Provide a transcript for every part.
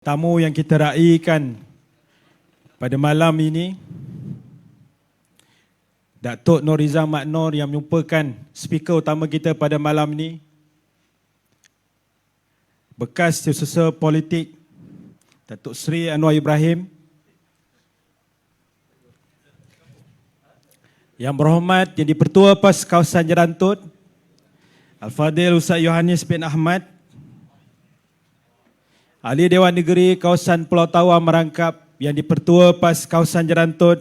Tamu yang kita raikan pada malam ini, Datuk Nur Rizal Mat Noor yang merupakan speaker utama kita pada malam ini, bekas Setiausaha Politik Datuk Seri Anwar Ibrahim, Yang Berhormat Yang di-Pertua PAS Kawasan Jerantut Al-Fadhil Ustaz Yohanis bin Ahmad, Ahli Dewan Negeri Kawasan Pulau Tawar Merangkap yang di-Pertua PAS Kawasan Jerantut,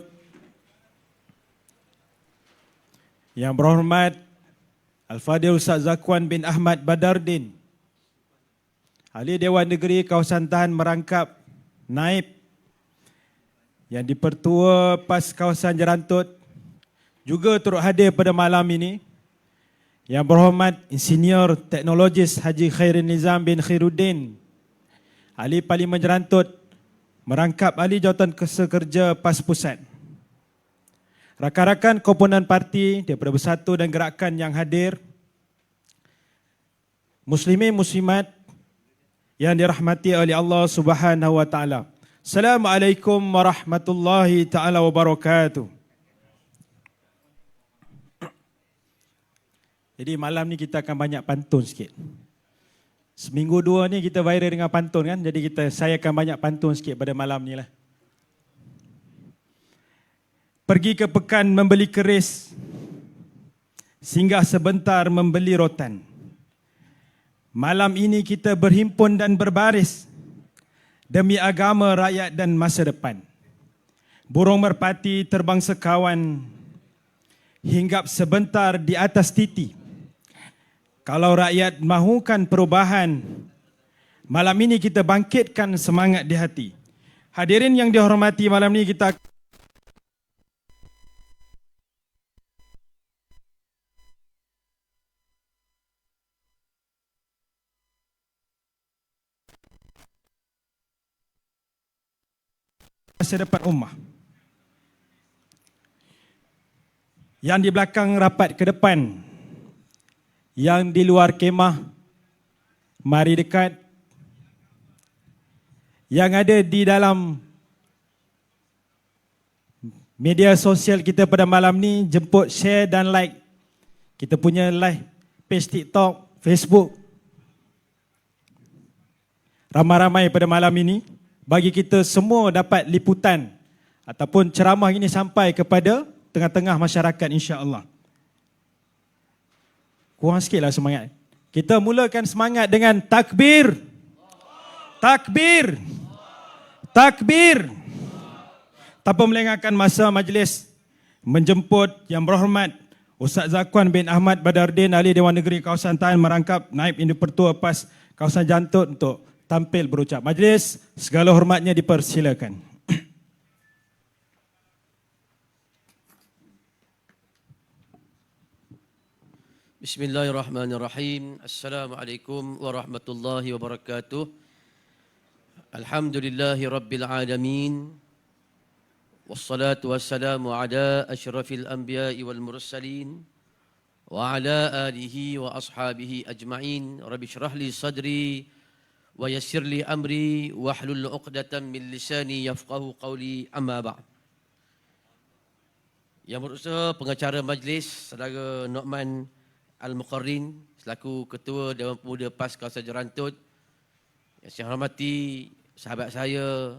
Yang Berhormat Al-Fadhil Ustaz Zakwan bin Ahmad Badardin, Ahli Dewan Negeri Kawasan Tahan Merangkap Naib yang di-Pertua PAS Kawasan Jerantut, juga turut hadir pada malam ini Yang Berhormat Insinyur Teknologis Haji Khairin Nizam bin Khairuddin, Ahli Parlimen Jerantut merangkap Ahli Jawatan Kerja PAS Pusat, rakan-rakan komponen parti daripada Bersatu dan Gerakan yang hadir, Muslimin Muslimat yang dirahmati oleh Allah Subhanahu wa taala. Assalamualaikum warahmatullahi taala wabarakatuh. Jadi malam ni kita akan banyak pantun sikit. Seminggu dua ni kita viral dengan pantun kan. Jadi saya akan banyak pantun sikit pada malam ni lah. Pergi ke pekan membeli keris, singgah sebentar membeli rotan. Malam ini kita berhimpun dan berbaris demi agama, rakyat dan masa depan. Burung merpati terbang sekawan, hinggap sebentar di atas titi. Kalau rakyat mahukan perubahan, malam ini kita bangkitkan semangat di hati. Hadirin yang dihormati, malam ini kita masa depan ummah. Yang di belakang rapat ke depan, yang di luar kemah mari dekat, yang ada di dalam media sosial kita pada malam ni, jemput share dan like kita punya live page TikTok, Facebook. Ramai-ramai pada malam ini bagi kita semua dapat liputan ataupun ceramah ini sampai kepada tengah-tengah masyarakat, insya-Allah. Kurang sikitlah semangat. Kita mulakan semangat dengan takbir. Takbir. Takbir. Tanpa melengahkan masa majlis, menjemput Yang Berhormat Ustaz Zakwan bin Ahmad Badardin, Ahli Dewan Negeri Kawasan Tahan Merangkap, Naib Yang di-Pertua PAS Kawasan Jerantut untuk tampil berucap. Majlis segala hormatnya dipersilakan. Bismillahirrahmanirrahim. Assalamualaikum warahmatullahi wabarakatuh. Alhamdulillahi rabbil alamin. Wassalatu wassalamu ala asyrafil anbiya'i wal mursalin wa ala alihi wa ashabihi ajma'in. Rabbi shrah li sadri wa yassir li amri wahlul 'uqdatam min lisani yafqahu qawli, amma ba'd. Yang berusaha pengacara majlis, Saudara Nu'man Al-Muqarrin selaku Ketua Dewan Pemuda PAS Kawasan Jerantut, yang saya hormati sahabat saya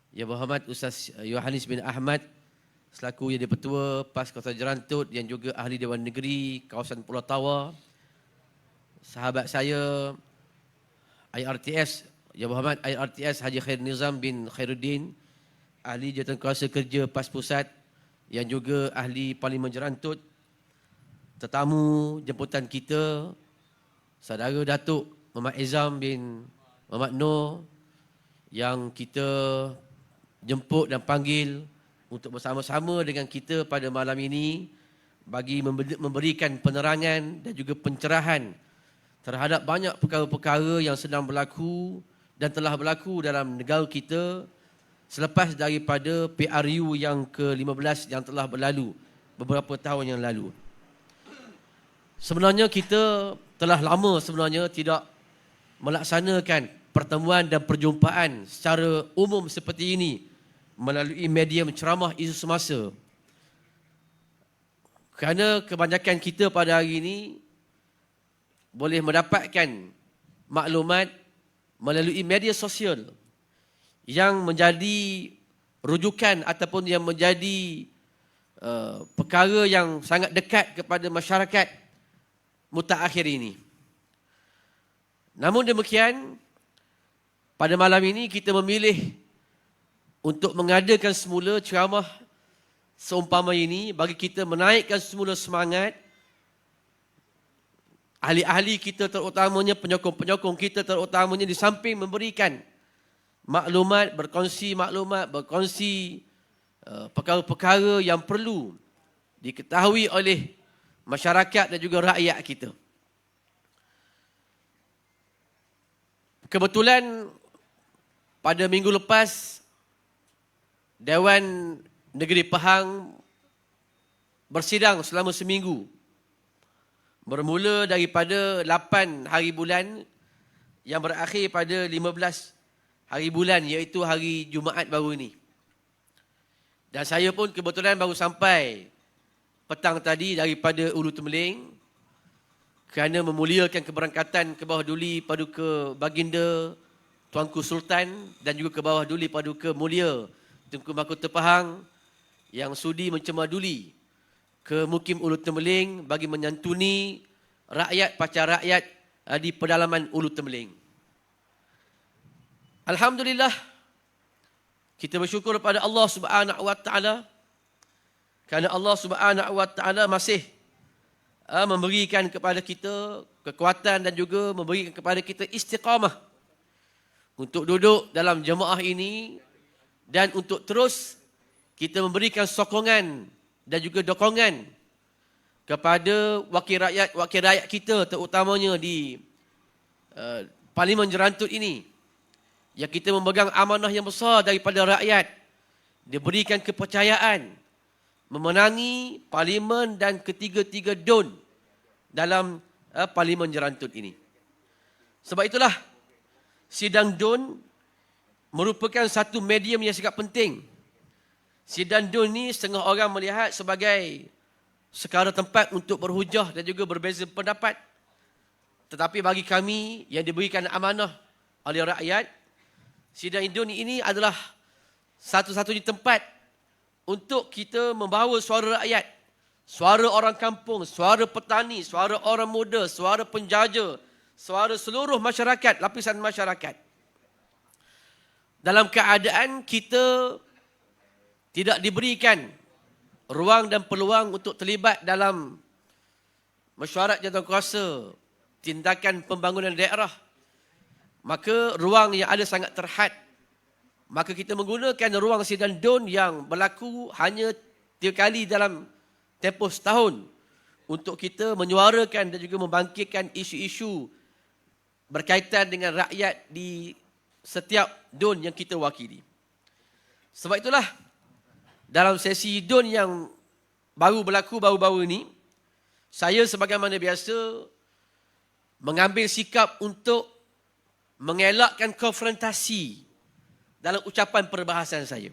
Yang Berhormat Ustaz Yohanis bin Ahmad selaku Yang di-Pertua PAS Kawasan Jerantut yang juga Ahli Dewan Negeri Kawasan Pulau Tawar, sahabat saya IRTS Yang Berhormat IRTS Haji Khairin Nizam bin Khairuddin, Ahli Jawatan Kerja PAS Pusat yang juga Ahli Parlimen Jerantut, tetamu jemputan kita, Saudara Datuk Muhammad Izam bin Muhammad Noor yang kita jemput dan panggil untuk bersama-sama dengan kita pada malam ini bagi memberikan penerangan dan juga pencerahan terhadap banyak perkara-perkara yang sedang berlaku dan telah berlaku dalam negara kita selepas daripada PRU yang ke-15 yang telah berlalu beberapa tahun yang lalu. Sebenarnya kita telah lama sebenarnya tidak melaksanakan pertemuan dan perjumpaan secara umum seperti ini melalui medium ceramah isu semasa. Kerana kebanyakan kita pada hari ini boleh mendapatkan maklumat melalui media sosial yang menjadi rujukan ataupun yang menjadi perkara yang sangat dekat kepada masyarakat mutakhir ini. Namun demikian, pada malam ini kita memilih untuk mengadakan semula ceramah seumpama ini bagi kita menaikkan semula semangat ahli-ahli kita, terutamanya penyokong-penyokong kita, terutamanya di samping memberikan maklumat, berkongsi perkara-perkara yang perlu diketahui oleh masyarakat dan juga rakyat kita. Kebetulan pada minggu lepas Dewan Negeri Pahang bersidang selama seminggu. Bermula daripada 8 hari bulan yang berakhir pada 15 hari bulan, iaitu hari Jumaat baru ini. Dan saya pun kebetulan baru sampai petang tadi daripada Ulu Temeling kerana memuliakan keberangkatan ke bawah duli Paduka Baginda Tuanku Sultan dan juga ke bawah duli Paduka Mulia Tunku Mahkota Pahang yang sudi mencemaduli ke Mukim Ulu Temeling bagi menyantuni rakyat, pacar rakyat di pedalaman Ulu Temeling. Alhamdulillah, kita bersyukur kepada Allah Subhanahu Wa Taala kerana Allah Subhanahu Wa Taala masih memberikan kepada kita kekuatan dan juga memberikan kepada kita istiqamah untuk duduk dalam jemaah ini dan untuk terus kita memberikan sokongan dan juga dokongan kepada wakil rakyat kita, terutamanya di Parlimen Jerantut ini, yang kita memegang amanah yang besar daripada rakyat, diberikan kepercayaan memenangi Parlimen dan ketiga-tiga DUN dalam Parlimen Jerantut ini. Sebab itulah sidang DUN merupakan satu medium yang sangat penting. Sidang DUN ni setengah orang melihat sebagai sekara tempat untuk berhujah dan juga berbeza pendapat. Tetapi bagi kami yang diberikan amanah oleh rakyat, sidang DUN ini adalah satu-satunya tempat untuk kita membawa suara rakyat, suara orang kampung, suara petani, suara orang muda, suara penjaja, suara seluruh masyarakat, lapisan masyarakat. Dalam keadaan kita tidak diberikan ruang dan peluang untuk terlibat dalam mesyuarat jawatankuasa, tindakan pembangunan daerah, maka ruang yang ada sangat terhad. Maka kita menggunakan ruang sidang DUN yang berlaku hanya 3 kali dalam tempoh setahun untuk kita menyuarakan dan juga membangkitkan isu-isu berkaitan dengan rakyat di setiap DUN yang kita wakili. Sebab itulah dalam sesi DUN yang baru berlaku baru-baru ini, saya sebagaimana biasa mengambil sikap untuk mengelakkan konfrontasi dalam ucapan perbahasan saya.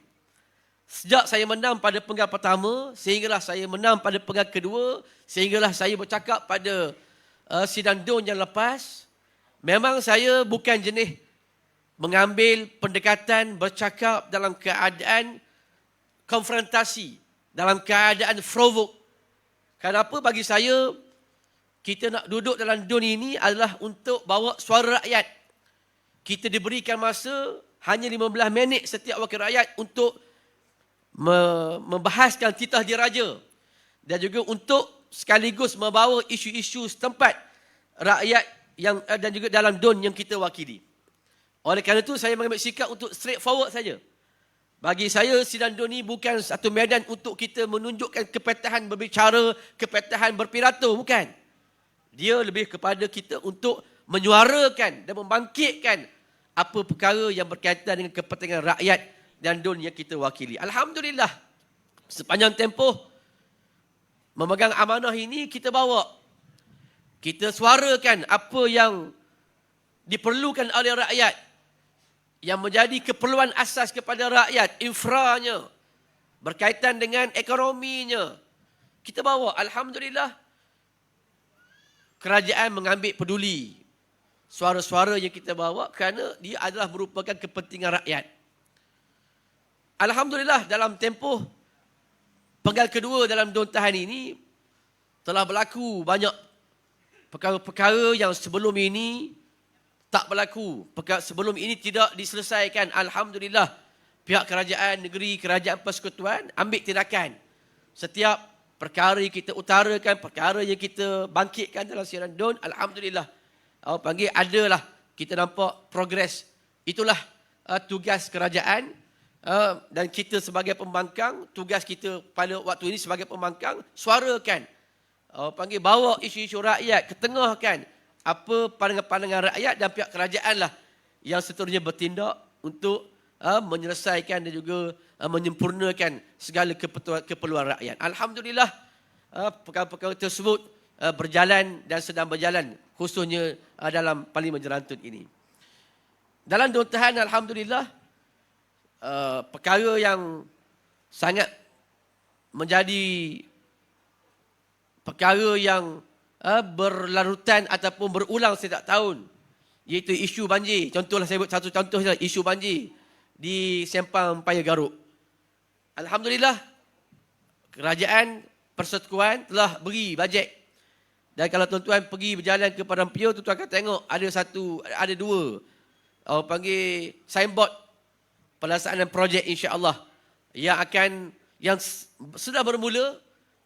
Sejak saya menang pada penggal pertama, sehinggalah saya menang pada penggal kedua, sehinggalah saya bercakap pada sidang DUN yang lepas, memang saya bukan jenis mengambil pendekatan bercakap dalam keadaan konfrontasi, dalam keadaan provoke. Kenapa bagi saya, kita nak duduk dalam DUN ini adalah untuk bawa suara rakyat. Kita diberikan masa hanya 15 minit setiap wakil rakyat untuk membahaskan titah diraja dan juga untuk sekaligus membawa isu-isu setempat rakyat yang dan juga dalam DUN yang kita wakili. Oleh kerana itu, saya mengambil sikap untuk straightforward saja. Bagi saya, sidang DUN ini bukan satu medan untuk kita menunjukkan kepetahan berbicara, kepetahan berpidato, bukan. Dia lebih kepada kita untuk menyuarakan dan membangkitkan apa perkara yang berkaitan dengan kepentingan rakyat dan DUN yang kita wakili. Alhamdulillah, sepanjang tempoh memegang amanah ini, kita bawa, kita suarakan apa yang diperlukan oleh rakyat yang menjadi keperluan asas kepada rakyat, infranya, berkaitan dengan ekonominya, kita bawa. Alhamdulillah, kerajaan mengambil peduli suara-suara yang kita bawa kerana dia adalah merupakan kepentingan rakyat. Alhamdulillah, dalam tempoh penggal kedua dalam Daun Tahan ini telah berlaku banyak perkara-perkara yang sebelum ini tak berlaku. Sebelum ini tidak diselesaikan. Alhamdulillah, pihak kerajaan negeri, kerajaan persekutuan ambil tindakan. Setiap perkara yang kita utarakan, perkara yang kita bangkitkan dalam siaran Daun, Alhamdulillah, adalah kita nampak progres. Itulah tugas kerajaan. Dan kita sebagai pembangkang, tugas kita pada waktu ini sebagai pembangkang, suarakan, bawa isu-isu rakyat, ketengahkan apa pandangan-pandangan rakyat, dan pihak kerajaan lah yang seterusnya bertindak untuk menyelesaikan dan juga menyempurnakan segala keperluan rakyat. Alhamdulillah, perkara-perkara tersebut berjalan dan sedang berjalan, khususnya dalam Parlimen Jerantut ini. Dalam Daun Tahan, Alhamdulillah, perkara yang sangat menjadi perkara yang berlarutan ataupun berulang setiap tahun, iaitu isu banjir. Contohlah, saya buat satu contoh saja, isu banjir di Sempang Paya Garuk. Alhamdulillah, kerajaan persekutuan telah beri bajet. Dan kalau tuan-tuan pergi berjalan ke Padang Pio, tuan-tuan akan tengok ada dua signboard pelaksanaan projek, insya-Allah, yang sudah bermula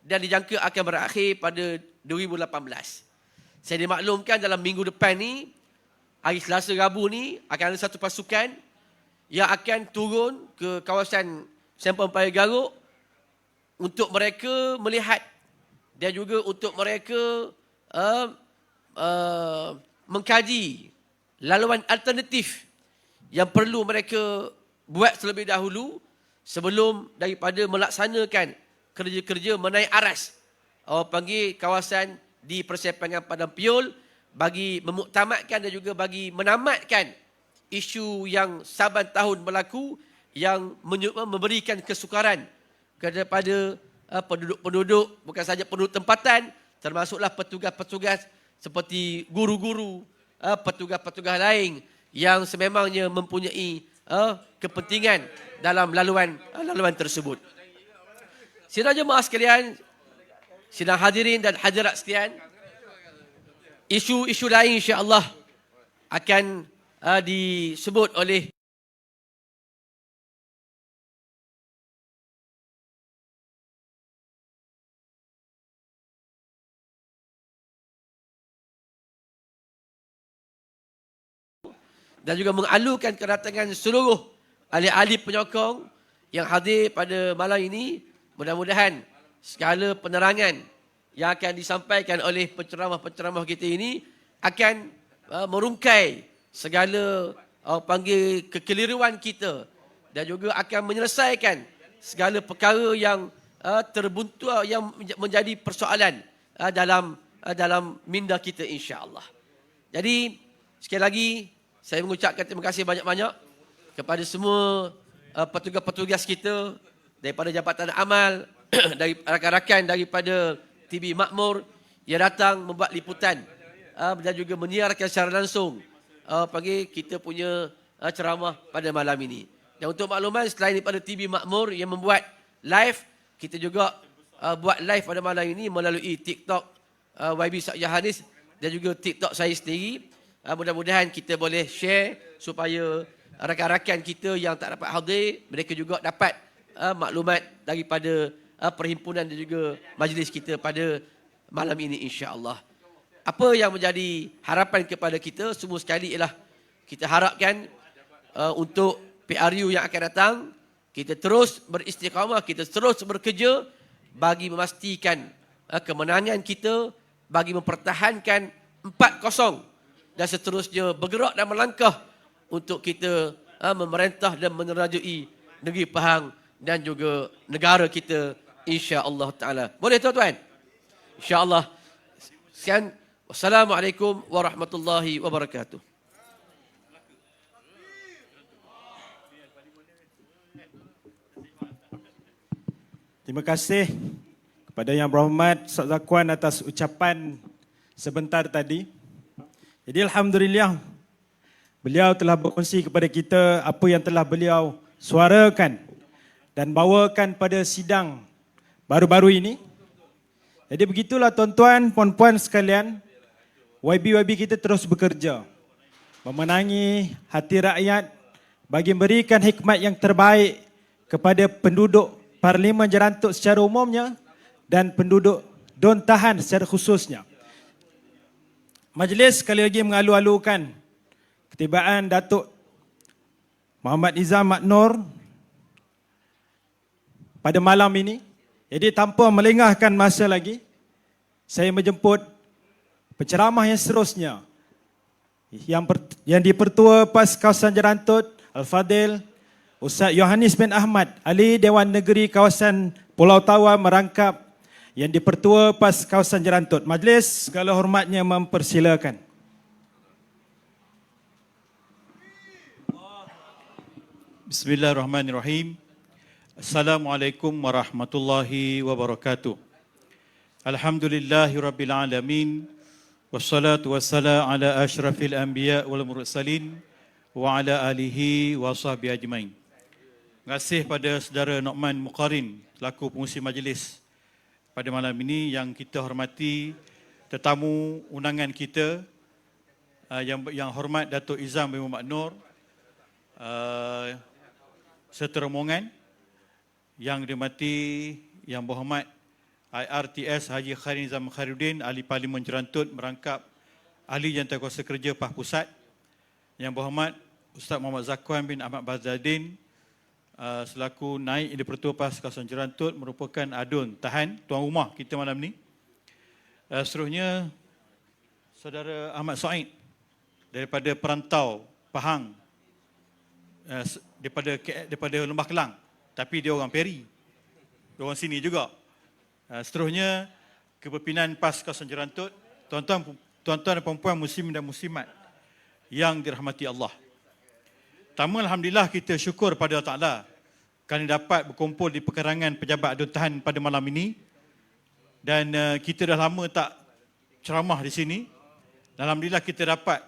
dan dijangka akan berakhir pada 2018. Saya dimaklumkan dalam minggu depan ni, hari Selasa Rabu ni, akan ada satu pasukan yang akan turun ke kawasan Sempang Paya Garuk untuk mereka melihat dan juga untuk mereka mengkaji laluan alternatif yang perlu mereka buat terlebih dahulu sebelum daripada melaksanakan kerja-kerja menaik aras kawasan di persempangan Padang Piol, bagi memuktamadkan dan juga bagi menamatkan isu yang saban tahun berlaku yang memberikan kesukaran kepada penduduk-penduduk, bukan sahaja penduduk tempatan, termasuklah petugas-petugas seperti guru-guru, petugas-petugas lain yang sememangnya mempunyai kepentingan dalam laluan tersebut. Sidang jemaah sekalian, sidang hadirin dan hadirat sekalian, isu-isu lain insya-Allah akan disebut oleh dan juga mengalukan kedatangan seluruh ahli-ahli penyokong yang hadir pada malam ini. Mudah-mudahan segala penerangan yang akan disampaikan oleh penceramah-penceramah kita ini akan merungkai segala kekeliruan kita dan juga akan menyelesaikan segala perkara yang terbuntu, yang menjadi persoalan dalam minda kita, insya-Allah. Jadi sekali lagi saya mengucapkan terima kasih banyak-banyak kepada semua petugas-petugas kita daripada Jabatan Amal, dari rakan-rakan daripada TV Makmur yang datang membuat liputan dan juga menyiarkan secara langsung kita punya ceramah pada malam ini. Dan untuk makluman, selain daripada TV Makmur yang membuat live, kita juga buat live pada malam ini melalui TikTok YB Sak Jahanis dan juga TikTok saya sendiri. Mudah-mudahan kita boleh share supaya rakan-rakan kita yang tak dapat hadir, mereka juga dapat maklumat daripada perhimpunan dan juga majlis kita pada malam ini, insya-Allah. Apa yang menjadi harapan kepada kita semua sekali ialah kita harapkan untuk PRU yang akan datang, kita terus beristiqamah, kita terus bekerja bagi memastikan kemenangan kita, bagi mempertahankan 4-0 dan seterusnya bergerak dan melangkah untuk kita memerintah dan menerajui negeri Pahang dan juga negara kita, insya-Allah taala. Boleh tuan-tuan? Insya-Allah. Sekian. Wassalamualaikum warahmatullahi wabarakatuh. Terima kasih kepada Yang Berhormat Ustaz Zakwan atas ucapan sebentar tadi. Jadi alhamdulillah beliau telah berkongsi kepada kita apa yang telah beliau suarakan dan bawakan pada sidang baru-baru ini. Jadi begitulah tuan-tuan, puan-puan sekalian, YB kita terus bekerja memenangi hati rakyat bagi memberikan hikmat yang terbaik kepada penduduk Parlimen Jerantuk secara umumnya dan penduduk Don Tahan secara khususnya. Majlis sekali lagi mengalu-alukan ketibaan Datuk Muhammad Izam Mat Noor pada malam ini. Jadi tanpa melengahkan masa lagi, saya menjemput penceramah yang seterusnya yang dipertua PAS Kawasan Jerantut Al-Fadil Ustaz Yohanis bin Ahmad, Ahli Dewan Negeri Kawasan Pulau Tawa merangkap yang dipertua PAS Kawasan Jerantut. Majlis segala hormatnya mempersilakan. Bismillahirrahmanirrahim. Assalamualaikum warahmatullahi wabarakatuh. Alhamdulillahirabbil alamin. Wassalatu wassalamu ala asyrafil anbiya wal mursalin wa ala alihi wa sahbihi ajmain. Terima kasih pada saudara No'man Muqarrin selaku pengurusi majlis pada malam ini, yang kita hormati tetamu undangan kita yang hormat Datuk Izam bin Mat Noor, serta rombongan yang dihormati Yang Berhormat IRTS Haji Khairin Nizam Khairuddin, Ahli Parlimen Jerantut merangkap Ahli Jawatankuasa Kerja PAS Pusat, Yang Berhormat Ustaz Muhammad Zakwan bin Ahmad Bazadin selaku Naib yang dipertua PAS Kawasan Jerantut merupakan adun tahan tuan rumah kita malam ni. Seterusnya saudara Ahmad Said daripada perantau Pahang, daripada Lembah Kelang, tapi dia orang Peri, dia orang sini juga. Seterusnya kepimpinan PAS Kawasan Jerantut, tuan-tuan dan puan-puan muslimin dan muslimat yang dirahmati Allah. Pertama, alhamdulillah kita syukur pada Allah Taala kerana dapat berkumpul di perkarangan pejabat adun tahan pada malam ini, dan kita dah lama tak ceramah di sini. Alhamdulillah kita dapat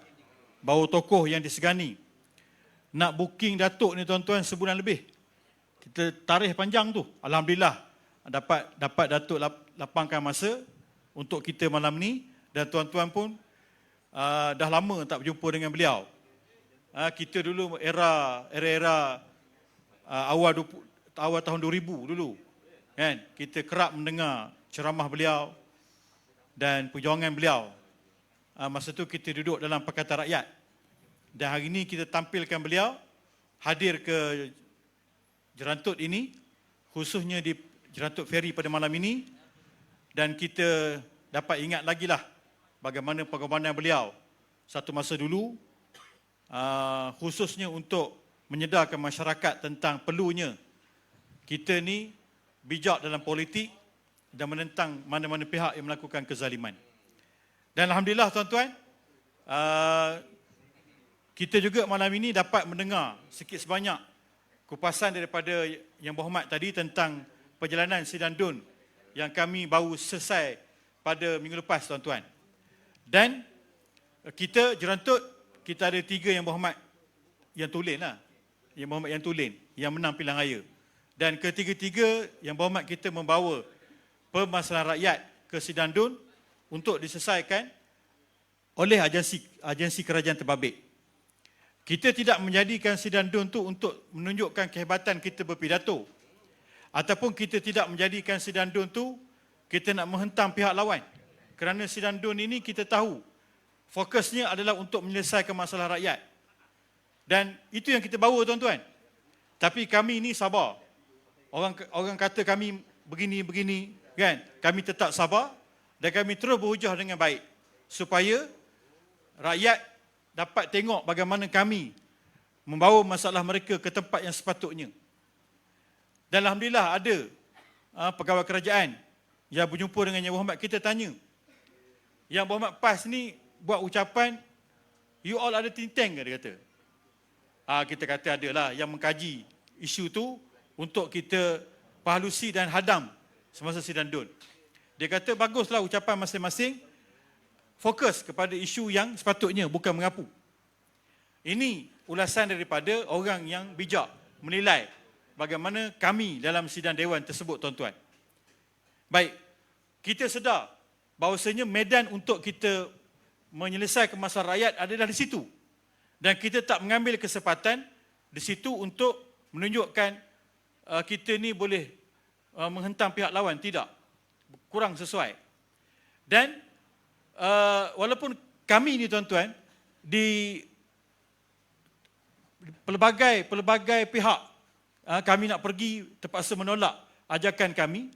bawa tokoh yang disegani. Nak booking Datuk ni tuan-tuan sebulan lebih. Kita tarikh panjang tu. Alhamdulillah dapat Datuk lapangkan masa untuk kita malam ni, dan tuan-tuan pun dah lama tak berjumpa dengan beliau. Kita dulu era awal tahun 2000 dulu, kan, kita kerap mendengar ceramah beliau dan perjuangan beliau. Masa tu kita duduk dalam Pakatan Rakyat, dan hari ini kita tampilkan beliau hadir ke Jerantut ini, khususnya di Jerantut Ferry pada malam ini, dan kita dapat ingat lagi lah bagaimana pengorbanan beliau satu masa dulu, khususnya untuk menyedarkan masyarakat tentang perlunya kita ni bijak dalam politik dan menentang mana-mana pihak yang melakukan kezaliman. Dan alhamdulillah tuan-tuan, kita juga malam ini dapat mendengar sikit sebanyak kupasan daripada Yang Berhormat tadi tentang perjalanan sidang DUN yang kami baru selesai pada minggu lepas tuan-tuan. Dan kita Jerantut, kita ada 3 Yang Berhormat yang tulen lah. Yang Berhormat yang tulen, yang menang pilihan raya. Dan ketiga-tiga Yang Berhormat kita membawa permasalahan rakyat ke sidang DUN untuk diselesaikan oleh agensi kerajaan terbabit. Kita tidak menjadikan sidang DUN tu untuk menunjukkan kehebatan kita berpidato, ataupun kita tidak menjadikan sidang DUN tu kita nak menghentam pihak lawan. Kerana sidang DUN ini kita tahu fokusnya adalah untuk menyelesaikan masalah rakyat. Dan itu yang kita bawa tuan-tuan. Tapi kami ini sabar. Orang kata kami begini-begini, kan? Kami tetap sabar dan kami terus berujar dengan baik supaya rakyat dapat tengok bagaimana kami membawa masalah mereka ke tempat yang sepatutnya. Dan alhamdulillah ada pegawai kerajaan yang berjumpa dengan Yang Berhormat, kita tanya, Yang Berhormat PAS ni buat ucapan, you all ada think tank ke, dia kata. Kita kata adalah yang mengkaji isu tu untuk kita pahalusi dan hadam semasa sidang DUN. Dia kata baguslah ucapan masing-masing, fokus kepada isu yang sepatutnya, bukan mengapu. Ini ulasan daripada orang yang bijak menilai bagaimana kami dalam sidang dewan tersebut, tuan-tuan. Baik, kita sedar bahawasanya medan untuk kita menyelesaikan masalah rakyat adalah di situ. Dan kita tak mengambil kesempatan di situ untuk menunjukkan kita ni boleh menghentam pihak lawan. Tidak. Kurang sesuai. Dan walaupun kami ni, tuan-tuan, di pelbagai pihak kami nak pergi terpaksa menolak ajakan kami,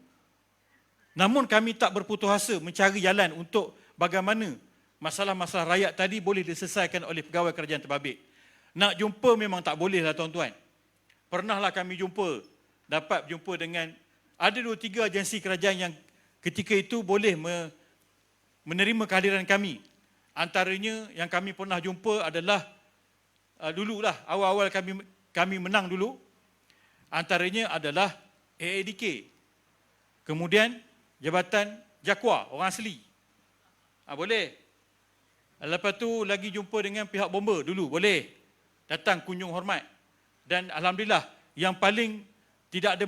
namun kami tak berputus asa mencari jalan untuk bagaimana masalah-masalah rakyat tadi boleh diselesaikan oleh pegawai kerajaan terbabit. Nak jumpa memang tak boleh lah, tuan-tuan. Pernahlah kami dapat jumpa dengan ada 2-3 agensi kerajaan yang ketika itu boleh menerima kehadiran kami. Antaranya yang kami pernah jumpa adalah dululah awal-awal kami menang dulu, antaranya adalah AADK, kemudian Jabatan Jakwa orang asli, boleh. Lepas tu lagi jumpa dengan pihak bomba dulu, boleh datang kunjung hormat. Dan alhamdulillah yang paling tidak ada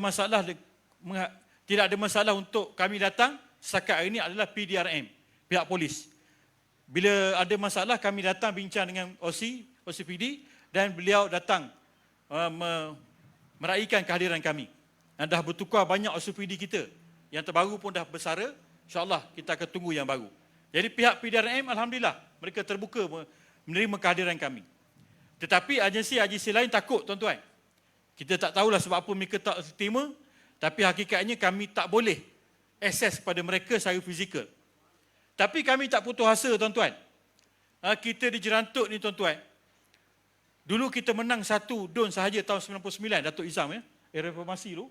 masalah untuk kami datang setakat hari ini adalah PDRM, pihak polis. Bila ada masalah kami datang bincang dengan OCPD dan beliau datang meraihkan kehadiran kami. Dan dah bertukar banyak OCPD kita. Yang terbaru pun dah bersara, insyaAllah kita akan tunggu yang baru. Jadi pihak PDRM alhamdulillah mereka terbuka menerima kehadiran kami. Tetapi agensi-agensi lain takut, tuan-tuan. Kita tak tahulah sebab apa mereka tak terima, tapi hakikatnya kami tak boleh akses kepada mereka secara fizikal. Tapi kami tak putus asa, tuan-tuan. Kita di Jerantut ni, tuan-tuan, dulu kita menang 1 DUN sahaja tahun 99, Datuk Izam, era reformasi dulu.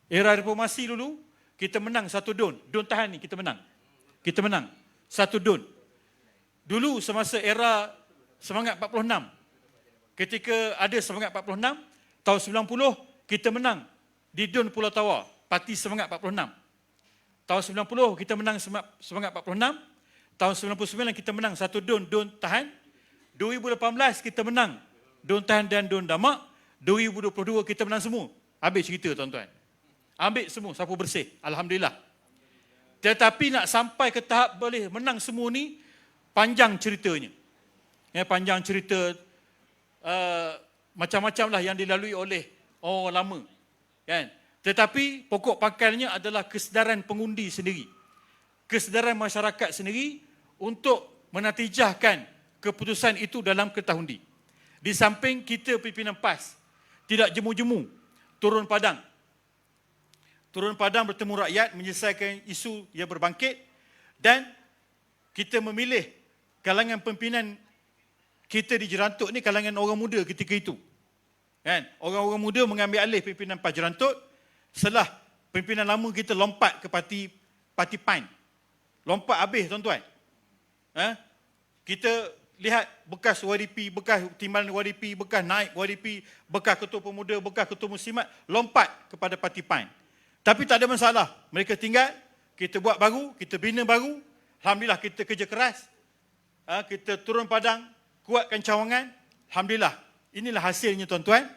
Era reformasi dulu, kita menang 1 DUN. DUN tahan ni kita menang. Kita menang 1 DUN. Dulu semasa era Semangat 46, ketika ada Semangat 46, tahun 90 kita menang di DUN Pulau Tawar, Parti Semangat 46. Tahun 90 kita menang Semangat 46, tahun 99 kita menang 1 DUN tahan, 2018 kita menang DUN tahan dan DUN damak, 2022 kita menang semua. Habis cerita, tuan-tuan. Ambil semua, sapu bersih. Alhamdulillah. Tetapi nak sampai ke tahap boleh menang semua ni, panjang ceritanya. Panjang cerita, macam-macam lah yang dilalui oleh orang lama. Kan? Tetapi pokok pangkalnya adalah kesedaran pengundi sendiri. Kesedaran masyarakat sendiri untuk menatijahkan keputusan itu dalam kertas undi. Di samping kita pimpinan PAS tidak jemu-jemu turun padang. Turun padang bertemu rakyat menyelesaikan isu yang berbangkit, dan kita memilih kalangan pimpinan kita di Jerantut ni kalangan orang muda ketika itu. Kan? Orang-orang muda mengambil alih pimpinan PAS Jerantut setelah pimpinan lama kita lompat ke parti PAN. Lompat habis, tuan-tuan. Kita lihat bekas YDP, bekas timbalan YDP, bekas naik YDP, bekas ketua pemuda, bekas ketua muslimat, lompat kepada parti PAN. Tapi tak ada masalah. Mereka tinggal, kita buat baru, kita bina baru. Alhamdulillah kita kerja keras. Kita turun padang, kuatkan cawangan. Alhamdulillah. Inilah hasilnya, tuan-tuan.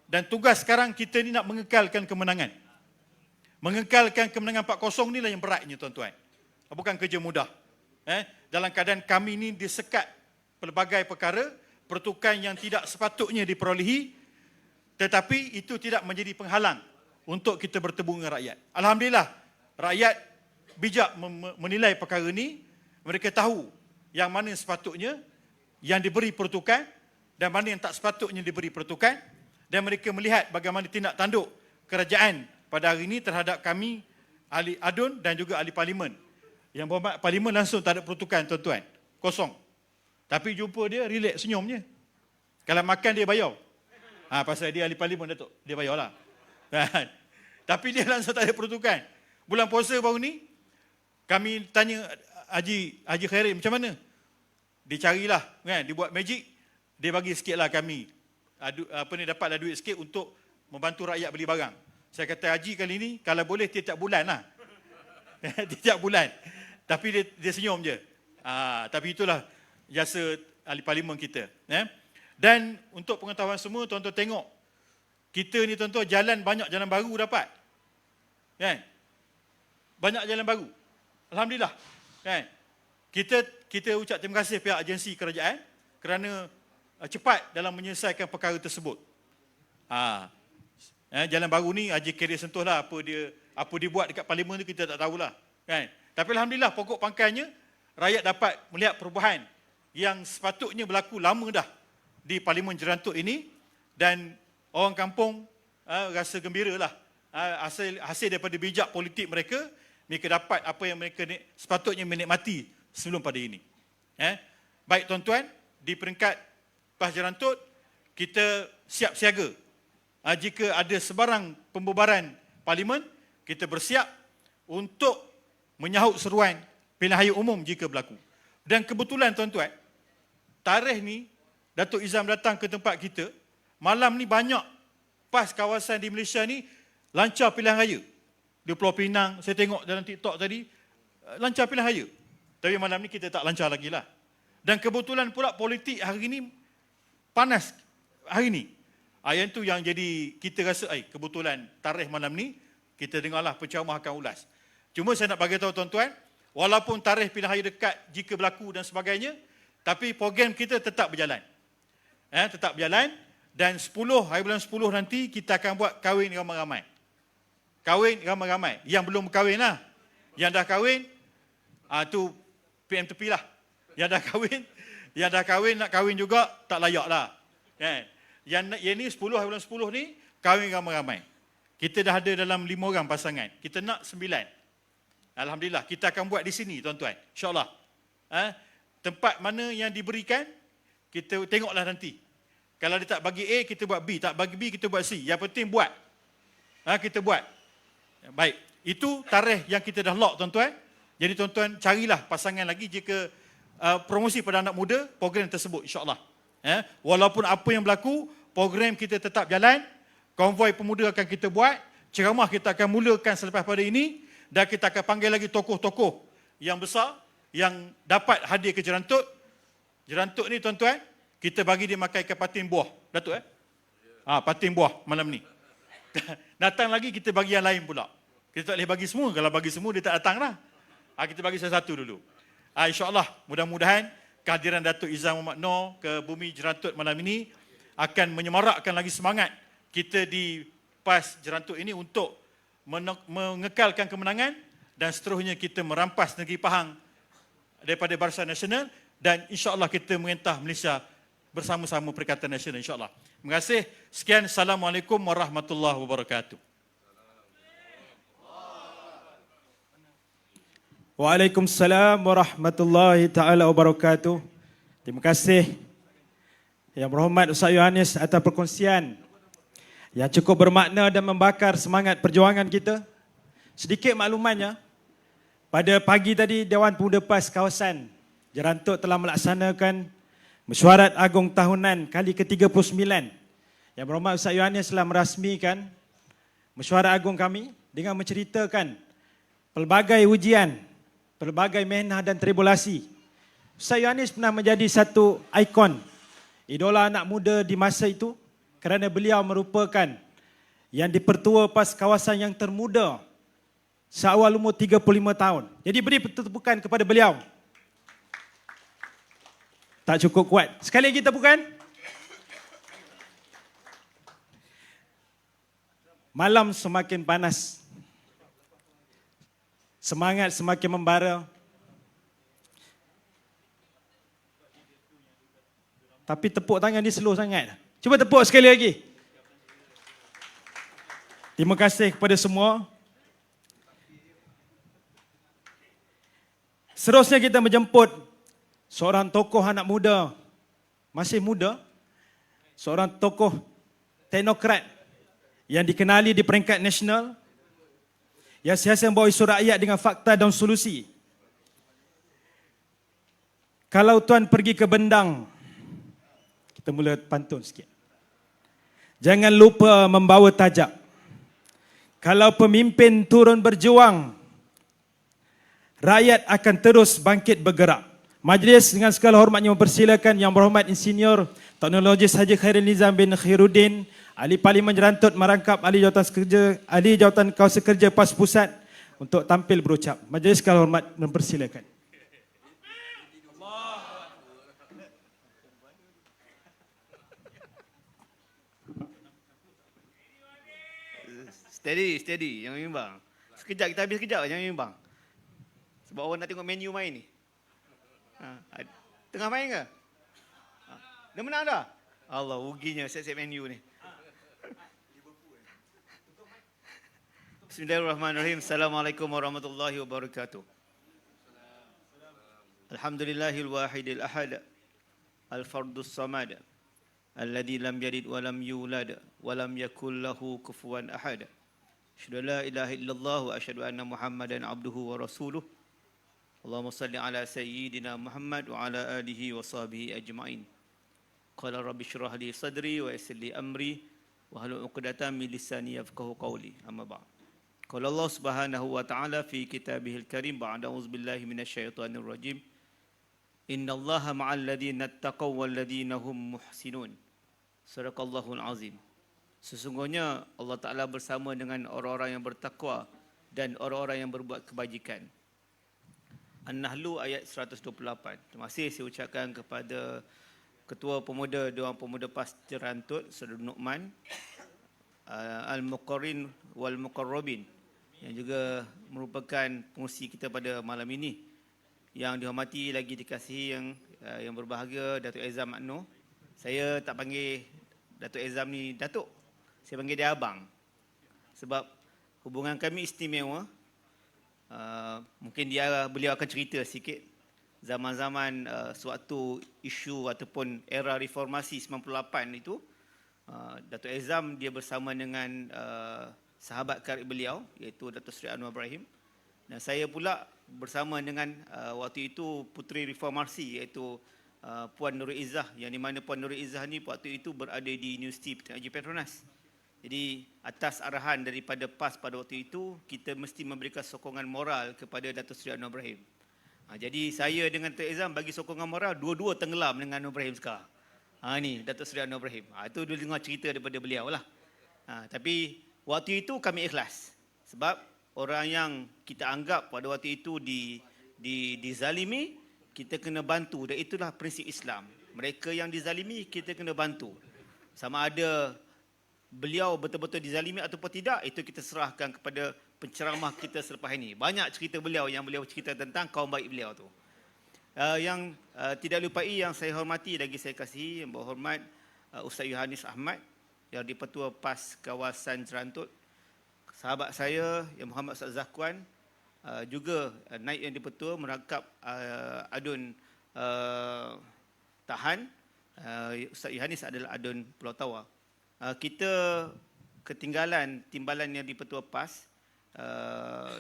Dan tugas sekarang kita ni nak mengekalkan kemenangan. Mengekalkan kemenangan 4-0 inilah yang beratnya, tuan-tuan. Bukan kerja mudah. Dalam keadaan kami ni disekat pelbagai perkara, pertukan yang tidak sepatutnya diperolehi, tetapi itu tidak menjadi penghalang untuk kita bertemu dengan rakyat. Alhamdulillah, rakyat bijak menilai perkara ini. Mereka tahu yang mana sepatutnya yang diberi pertukan dan mana yang tak sepatutnya diberi pertukan, dan mereka melihat bagaimana tindak tanduk kerajaan pada hari ini terhadap kami, ahli ADUN dan juga ahli parlimen. Yang berhormat parlimen langsung tak ada pertukan, tuan-tuan. Kosong. Tapi jumpa dia, relax senyumnya. Kalau makan dia bayar. Pasal dia ahli parlimen, Datuk. Dia bayarlah. Tapi dia langsung tak ada pertukan. Bulan puasa baru ni, kami tanya Haji Khairi macam mana? Dia carilah, kan? Dia buat magic, dia bagi sikitlah kami. Dapatlah duit sikit untuk membantu rakyat beli barang. Saya kata haji kali ni, kalau boleh tiap-tiap bulan lah. Tiap bulan. Tapi dia senyum je. Tapi itulah jasa ahli parlimen kita. Dan untuk pengetahuan semua, tuan-tuan tengok. Kita ni tuan-tuan banyak jalan baru dapat. Kan? Banyak jalan baru. Alhamdulillah. Kan? Kita ucap terima kasih pihak agensi kerajaan kerana cepat dalam menyelesaikan perkara tersebut. Jalan baru ni Haji Kerir sentuh lah apa dia buat dekat parlimen tu kita tak tahulah. Kan? Tapi alhamdulillah pokok pangkalnya rakyat dapat melihat perubahan yang sepatutnya berlaku lama dah di parlimen Jerantut ini dan orang kampung rasa gembira lah. Hasil daripada bijak politik mereka dapat apa yang mereka sepatutnya menikmati sebelum pada ini. Baik tuan-tuan, di peringkat PAS Jerantut, kita siap siaga. Jika ada sebarang pembubaran parlimen, kita bersiap untuk menyahut seruan pilihan raya umum jika berlaku. Dan kebetulan tuan-tuan, tarikh ni, Datuk Izam datang ke tempat kita, malam ni banyak PAS kawasan di Malaysia ni lancar pilihan raya. Di Pulau Pinang, saya tengok dalam TikTok tadi, lancar pilihan raya. Tapi malam ni kita tak lancar lagi lah. Dan kebetulan pula politik hari ni panas hari ni. Yang tu yang jadi kita rasa, kebetulan tarikh malam ni, kita dengarlah penceramah akan ulas. Cuma saya nak bagi tahu tuan-tuan, walaupun tarikh pilihan raya dekat jika berlaku dan sebagainya, tapi program kita tetap berjalan. Tetap berjalan dan hari bulan 10 nanti kita akan buat kahwin ramai-ramai. Kahwin ramai-ramai. Yang belum kahwin lah. Yang dah kahwin, tu PM tepi lah. Yang dah kahwin nak kahwin juga tak layak lah. Yang ni 10 hari bulan 10 ni kahwin ramai-ramai. Kita dah ada dalam 5 orang pasangan. Kita nak 9. Alhamdulillah kita akan buat di sini tuan-tuan. InsyaAllah. Tempat mana yang diberikan kita tengoklah nanti. Kalau dia tak bagi A kita buat B, tak bagi B kita buat C. Yang penting buat. Kita buat. Baik. Itu tarikh yang kita dah lock tuan-tuan. Jadi tuan-tuan carilah pasangan lagi jika promosi pada anak muda program tersebut insya-Allah. Walaupun apa yang berlaku, program kita tetap jalan, konvoi pemuda akan kita buat, ceramah kita akan mulakan selepas pada ini dan kita akan panggil lagi tokoh-tokoh yang besar yang dapat hadir ke Jerantut. Jerantut ni tuan-tuan, kita bagi dia makan ikan patin buah. Datuk patin buah malam ni. Datang lagi kita bagi yang lain pula. Kita tak boleh bagi semua, kalau bagi semua dia tak datang lah. Kita bagi satu dulu. InsyaAllah mudah-mudahan kehadiran Datuk Izam Muhammad Noor ke bumi Jerantut malam ini akan menyemarakkan lagi semangat kita di PAS Jerantut ini untuk mengekalkan kemenangan dan seterusnya kita merampas negeri Pahang daripada Barisan Nasional dan insya-Allah kita mengentah Malaysia bersama-sama Perikatan Nasional insya-Allah. Terima kasih. Sekian. Assalamualaikum warahmatullahi wabarakatuh. Waalaikumsalam warahmatullahi taala wabarakatuh. Terima kasih Yang Berhormat Ustaz Yohanes atas perkongsian yang cukup bermakna dan membakar semangat perjuangan kita. Sedikit maklumannya, pada pagi tadi Dewan Pemuda PAS kawasan Jerantut telah melaksanakan mesyuarat agung tahunan kali ke-39. Yang Berhormat Ustaz Yohanes telah merasmikan mesyuarat agung kami dengan menceritakan pelbagai ujian, pelbagai mehnah dan tribulasi. Ustaz Yohanes pernah menjadi satu ikon, idola anak muda di masa itu kerana beliau merupakan yang dipertua PAS kawasan yang termuda seawal umur 35 tahun. Jadi beri tepukan kepada beliau. Tak cukup kuat. Sekali lagi tepukan. Malam semakin panas. Semangat semakin membara. Tapi tepuk tangan ni slow sangat. Cuba tepuk sekali lagi. Terima kasih kepada semua. Seterusnya kita menjemput seorang tokoh anak muda, masih muda, seorang tokoh teknokrat yang dikenali di peringkat nasional, yang sentiasa membawa isu rakyat dengan fakta dan solusi. Kalau tuan pergi ke Bendang, kita mula pantun sikit. Jangan lupa membawa tajak. Kalau pemimpin turun berjuang, rakyat akan terus bangkit bergerak. Majlis dengan segala hormatnya mempersilakan Yang Berhormat Insinyur Teknologis Haji Khairul Nizam bin Khairuddin, Ahli Parlimen Jerantut merangkap Ahli Jawatan Kawasan Kerja PAS Pusat untuk tampil berucap. Majlis segala hormat mempersilakan. Steady, jangan bimbang. Sekejap, kita habis sekejap, jangan bimbang. Sebab orang nak tengok menu main ni. Tengah main ke? Dah menang dah? Allah, ruginya set-set menu ni. Bismillahirrahmanirrahim. Assalamualaikum warahmatullahi wabarakatuh. Alhamdulillahil wahidil ahad. Al-fardus samad. Alladhi lam yalid wa lam yulad wa lam yakul lahu kufuwan ahad. Asyhadu an la ilaha illallah wa asyhadu anna Muhammadan abduhu wa rasuluh. Allahumma salli ala sayyidina Muhammad wa ala alihi wa sahbihi ajma'in. Qala rabbi shrah li sadri wa yassir li amri wa hlul 'uqdatam min lisani yafqahu qawli. Amma ba'd. Qala Allah Subhanahu wa ta'ala fi kitabihil karim ba'da auzubillahi minasyaitonir rajim. Innallaha ma'al ladzina taqaw wal ladzina hum muhsinun. Sadaqallahul azim. Sesungguhnya Allah Ta'ala bersama dengan orang-orang yang bertakwa dan orang-orang yang berbuat kebajikan. An-Nahlu ayat 128. Terima kasih saya ucapkan kepada Ketua Pemuda Dewan Pemuda PAS Jerantut, Saudara Nu'man, Al-Muqarrin wal-Muqarrabin, yang juga merupakan pengurusi kita pada malam ini. Yang dihormati lagi dikasihi yang berbahagia Datuk Ezam Makno. Saya tak panggil Datuk Ezam ni Datuk. Saya panggil dia Abang. Sebab hubungan kami istimewa. Mungkin beliau akan cerita sikit zaman-zaman suatu isu ataupun era reformasi 98 itu. Datuk Ezam dia bersama dengan sahabat karib beliau iaitu Datuk Seri Anwar Ibrahim. Dan saya pula bersama dengan waktu itu puteri reformasi iaitu Puan Nurul Izzah, yang di mana Puan Nurul Izzah ni waktu itu berada di Universiti Teknologi Petronas. Jadi atas arahan daripada PAS pada waktu itu, kita mesti memberikan sokongan moral kepada Datuk Seri Anwar Ibrahim. Jadi saya dengan Datuk Ezam bagi sokongan moral, dua-dua tenggelam dengan Anwar Ibrahim sekarang. Ni Datuk Seri Anwar Ibrahim. Itu dulu dengar cerita daripada beliau lah. Tapi waktu itu kami ikhlas. Sebab orang yang kita anggap pada waktu itu dizalimi, kita kena bantu. Dan itulah prinsip Islam. Mereka yang dizalimi, kita kena bantu. Sama ada beliau betul-betul dizalimi ataupun tidak, itu kita serahkan kepada penceramah kita selepas ini. Banyak cerita beliau yang beliau cerita tentang kaum baik beliau tu. Yang tidak lupai yang saya hormati lagi saya kasihi, yang berhormat Ustaz Yohanis Ahmad, yang di-Petua PAS Kawasan Jerantut. Sahabat saya yang Muhammad Ustaz Zakwan, juga naib yang di-Petua merangkap adun Tahan. Ustaz Yohanis adalah adun Pulau Tawar. Kita ketinggalan timbalan yang di-Petua PAS,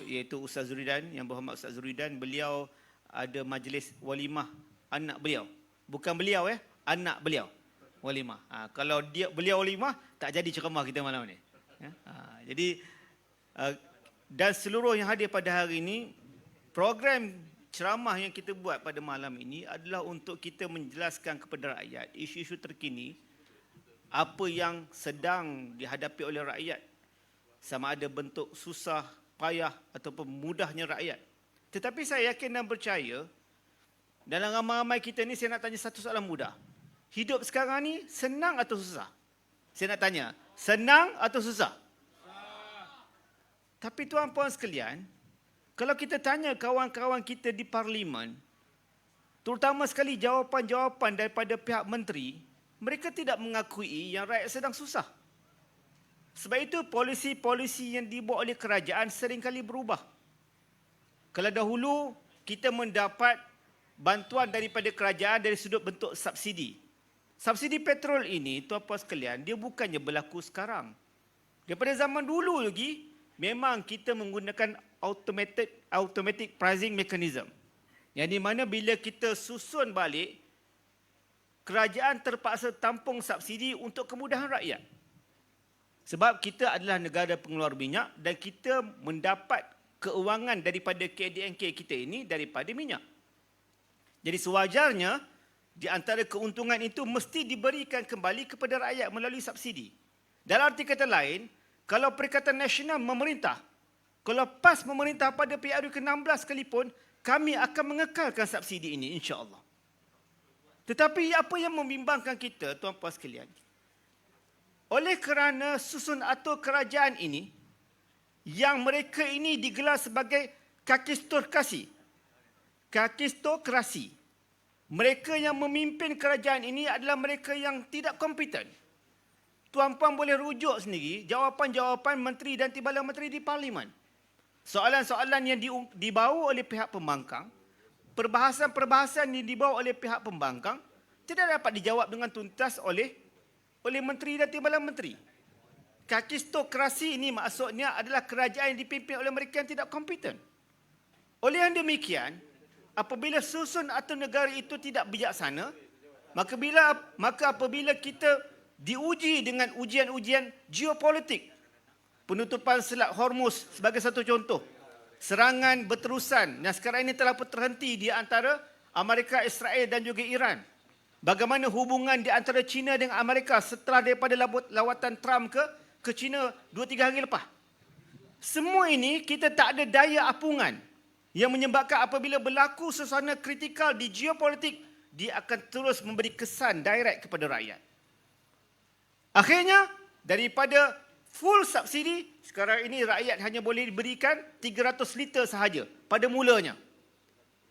iaitu Ustaz Zuridan, yang berhormat Ustaz Zuridan. Beliau ada majlis walimah anak beliau. Bukan beliau anak beliau. Walimah. Kalau beliau walimah, tak jadi ceramah kita malam ni. Jadi dan seluruh yang hadir pada hari ini, program ceramah yang kita buat pada malam ini adalah untuk kita menjelaskan kepada rakyat isu-isu terkini, apa yang sedang dihadapi oleh rakyat, sama ada bentuk susah, payah ataupun mudahnya rakyat. Tetapi saya yakin dan percaya, dalam ramai-ramai kita ni, saya nak tanya satu soalan mudah. Hidup sekarang ni senang atau susah? Saya nak tanya, senang atau susah? Tapi tuan-puan sekalian, kalau kita tanya kawan-kawan kita di parlimen, terutama sekali jawapan-jawapan daripada pihak menteri, mereka tidak mengakui yang rakyat sedang susah. Sebab itu polisi-polisi yang dibuat oleh kerajaan seringkali berubah. Kalau dahulu kita mendapat bantuan daripada kerajaan dari sudut bentuk subsidi. Subsidi petrol ini, tuan-puan sekalian, dia bukannya berlaku sekarang. Daripada zaman dulu lagi, memang kita menggunakan automatic pricing mechanism. Yang di mana bila kita susun balik, kerajaan terpaksa tampung subsidi untuk kemudahan rakyat. Sebab kita adalah negara pengeluar minyak dan kita mendapat keuangan daripada KDNK kita ini daripada minyak. Jadi sewajarnya di antara keuntungan itu mesti diberikan kembali kepada rakyat melalui subsidi. Dalam arti kata lain, kalau Perikatan Nasional memerintah, kalau PAS memerintah pada PRU ke-16 sekalipun, kami akan mengekalkan subsidi ini insya-Allah. Tetapi apa yang membimbangkan kita, tuan-puan sekalian? Oleh kerana susun atur kerajaan ini, yang mereka ini digelar sebagai kakistokrasi. Kakistokrasi. Mereka yang memimpin kerajaan ini adalah mereka yang tidak kompeten. Tuan-puan boleh rujuk sendiri jawapan-jawapan menteri dan timbalan menteri di parlimen. Soalan-soalan yang dibawa oleh pihak pembangkang, perbahasan-perbahasan yang dibawa oleh pihak pembangkang tidak dapat dijawab dengan tuntas oleh menteri dan timbalan menteri. Kakistokrasi ini maksudnya adalah kerajaan yang dipimpin oleh mereka yang tidak kompeten. Oleh yang demikian, apabila susun atau negara itu tidak bijaksana, maka apabila kita diuji dengan ujian-ujian geopolitik, penutupan Selat Hormuz sebagai satu contoh, serangan berterusan yang sekarang ini telah pun terhenti di antara Amerika, Israel dan juga Iran. Bagaimana hubungan di antara China dengan Amerika setelah daripada lawatan Trump ke China 2-3 hari lepas. Semua ini kita tak ada daya apungan yang menyebabkan apabila berlaku suasana kritikal di geopolitik, dia akan terus memberi kesan direct kepada rakyat. Akhirnya, daripada full subsidi, sekarang ini rakyat hanya boleh diberikan 300 liter sahaja pada mulanya.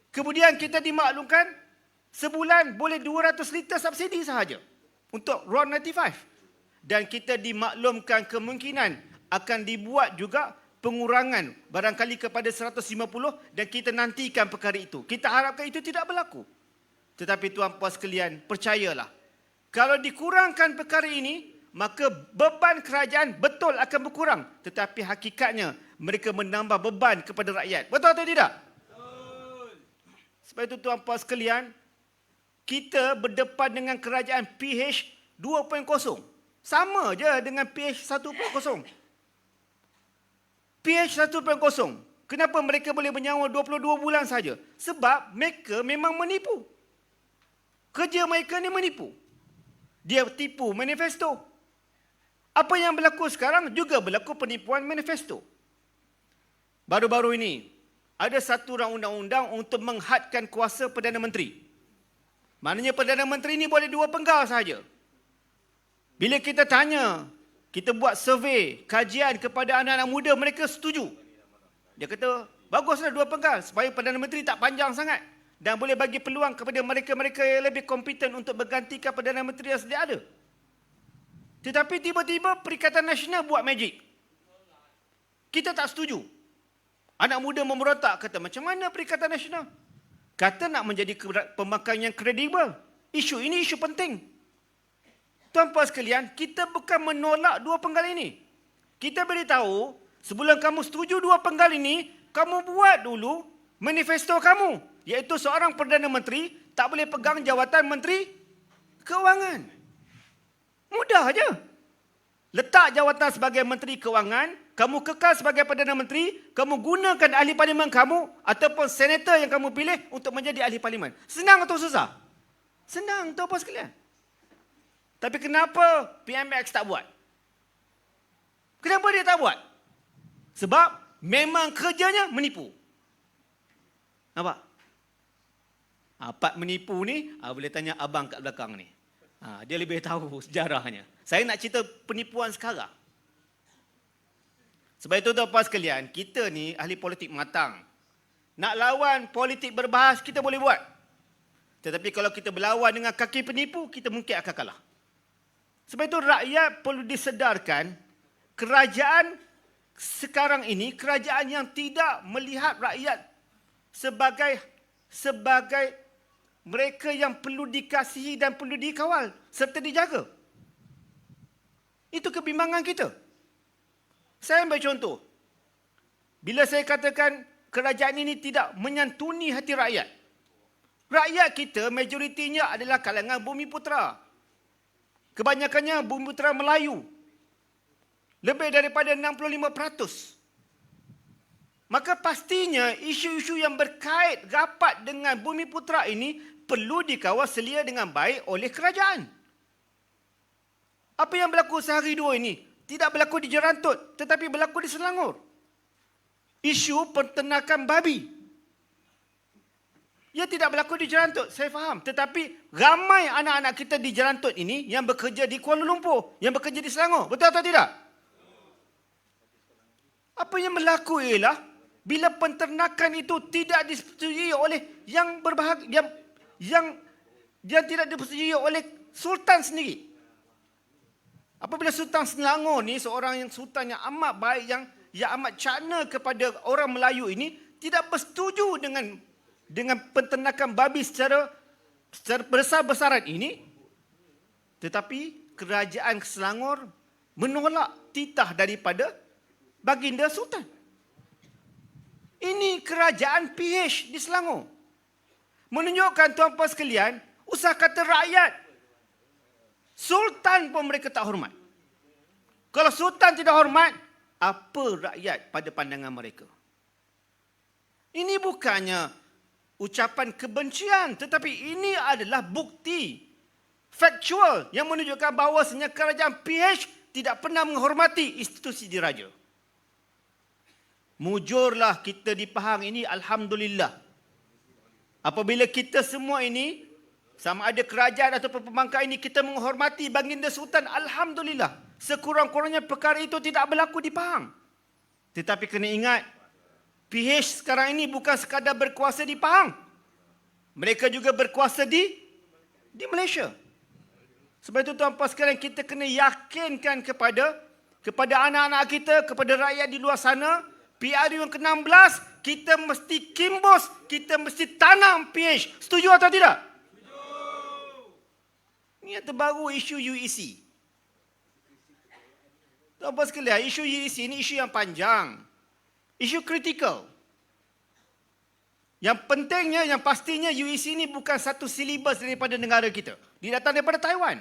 Kemudian kita dimaklumkan, sebulan boleh 200 liter subsidi sahaja untuk RON 95. Dan kita dimaklumkan kemungkinan akan dibuat juga pengurangan barangkali kepada 150 dan kita nantikan perkara itu. Kita harapkan itu tidak berlaku. Tetapi tuan-puan sekalian, percayalah. Kalau dikurangkan perkara ini, maka beban kerajaan betul akan berkurang. Tetapi hakikatnya mereka menambah beban kepada rakyat. Betul atau tidak? Betul. Sebab itu tuan-puan sekalian, kita berdepan dengan kerajaan PH 2.0. Sama je dengan PH 1.0. PH 1.0. Kenapa mereka boleh menyawa 22 bulan saja? Sebab mereka memang menipu. Kerja mereka ni menipu. Dia tipu manifesto. Apa yang berlaku sekarang juga berlaku penipuan manifesto. Baru-baru ini, ada satu undang-undang untuk menghadkan kuasa Perdana Menteri. Maknanya Perdana Menteri ini boleh 2 penggal sahaja. Bila kita tanya, kita buat survei, kajian kepada anak-anak muda, mereka setuju. Dia kata, baguslah 2 penggal supaya Perdana Menteri tak panjang sangat dan boleh bagi peluang kepada mereka-mereka yang lebih kompeten untuk menggantikan Perdana Menteri yang sedia ada. Tetapi tiba-tiba Perikatan Nasional buat magic. Kita tak setuju. Anak muda memerotak, kata macam mana Perikatan Nasional? Kata nak menjadi pembangkang yang kredibel. Isu ini isu penting. Tuan-puan sekalian, kita bukan menolak 2 penggal ini. Kita beritahu, sebelum kamu setuju 2 penggal ini, kamu buat dulu manifesto kamu. Iaitu seorang Perdana Menteri tak boleh pegang jawatan Menteri Keuangan. Mudah aja. Letak jawatan sebagai Menteri Keuangan, kamu kekal sebagai Perdana Menteri, kamu gunakan ahli parlimen kamu ataupun senator yang kamu pilih untuk menjadi ahli parlimen. Senang atau susah? Senang, tuan-puan sekalian. Tapi kenapa PMX tak buat? Kenapa dia tak buat? Sebab memang kerjanya menipu. Nampak? Part menipu ni, boleh tanya abang kat belakang ni. Dia lebih tahu sejarahnya. Saya nak cerita penipuan sekarang. Sebab itu tuan-puan sekalian, kita ni ahli politik matang. Nak lawan politik berbahas, kita boleh buat. Tetapi kalau kita berlawan dengan kaki penipu, kita mungkin akan kalah. Sebab itu rakyat perlu disedarkan, kerajaan sekarang ini, kerajaan yang tidak melihat rakyat sebagai mereka yang perlu dikasihi dan perlu dikawal serta dijaga. Itu kebimbangan kita. Saya ambil contoh. Bila saya katakan kerajaan ini tidak menyantuni hati rakyat. Rakyat kita majoritinya adalah kalangan bumi putera. Kebanyakannya bumi putera Melayu. Lebih daripada 65%. Maka pastinya isu-isu yang berkait rapat dengan Bumiputera ini perlu dikawal selia dengan baik oleh kerajaan. Apa yang berlaku sehari dua ini tidak berlaku di Jerantut tetapi berlaku di Selangor. Isu peternakan babi. Ia tidak berlaku di Jerantut, saya faham. Tetapi ramai anak-anak kita di Jerantut ini yang bekerja di Kuala Lumpur, yang bekerja di Selangor. Betul atau tidak? Apa yang berlaku ialah bila penternakan itu tidak disetujui oleh yang berbahagia, yang tidak disetujui oleh Sultan sendiri. Apabila Sultan Selangor ni seorang yang sultan yang amat baik, yang amat cakna kepada orang Melayu ini, tidak bersetuju dengan penternakan babi secara besar-besaran ini, tetapi kerajaan Selangor menolak titah daripada baginda Sultan. Ini kerajaan PH di Selangor. Menunjukkan tuan-puan sekalian, usah kata rakyat, Sultan pun mereka tak hormat. Kalau Sultan tidak hormat, apa rakyat pada pandangan mereka? Ini bukannya ucapan kebencian, tetapi ini adalah bukti faktual yang menunjukkan bahawasanya kerajaan PH tidak pernah menghormati institusi diraja. Mujurlah kita di Pahang ini, alhamdulillah. Apabila kita semua ini, sama ada kerajaan atau pembangkang ini, kita menghormati baginda Sultan, alhamdulillah. Sekurang-kurangnya perkara itu tidak berlaku di Pahang. Tetapi kena ingat, PH sekarang ini bukan sekadar berkuasa di Pahang. Mereka juga berkuasa di Malaysia. Sebab itu tuan-puan sekalian, kita kena yakinkan kepada anak-anak kita, kepada rakyat di luar sana, PRU yang ke-16, kita mesti kimbos, kita mesti tanam PH. Setuju atau tidak? Setuju. Ini yang terbaru isu UEC. Tuan-puan sekalian, isu UEC ini isu yang panjang. Isu kritikal. Yang pentingnya, yang pastinya UEC ini bukan satu silibus daripada negara kita. Dia datang daripada Taiwan.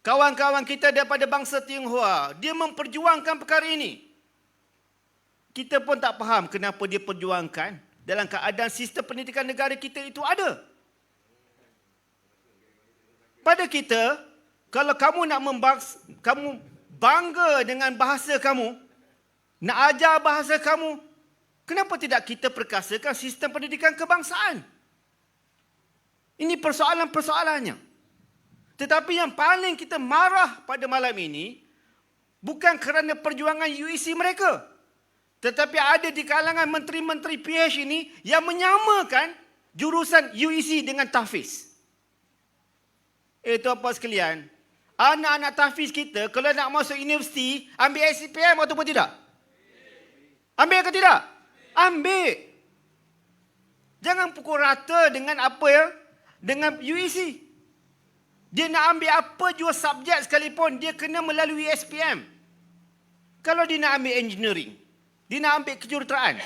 Kawan-kawan kita daripada bangsa Tionghoa, dia memperjuangkan perkara ini. Kita pun tak faham kenapa dia perjuangkan dalam keadaan sistem pendidikan negara kita itu ada. Pada kita, kalau kamu nak kamu bangga dengan bahasa kamu, nak ajar bahasa kamu, kenapa tidak kita perkasakan sistem pendidikan kebangsaan? Ini persoalan-persoalannya. Tetapi yang paling kita marah pada malam ini, bukan kerana perjuangan UEC mereka, tetapi ada di kalangan menteri-menteri PH ini yang menyamakan jurusan UEC dengan tahfiz. Tuan-puan sekalian, anak-anak tahfiz kita kalau nak masuk universiti, ambil SPM ataupun tidak? Ambil ke tidak? Ambil. Jangan pukul rata dengan dengan UEC. Dia nak ambil apa jua subjek sekalipun, dia kena melalui SPM. Kalau dia nak ambil engineering, dia nak ambil kejuruteraan,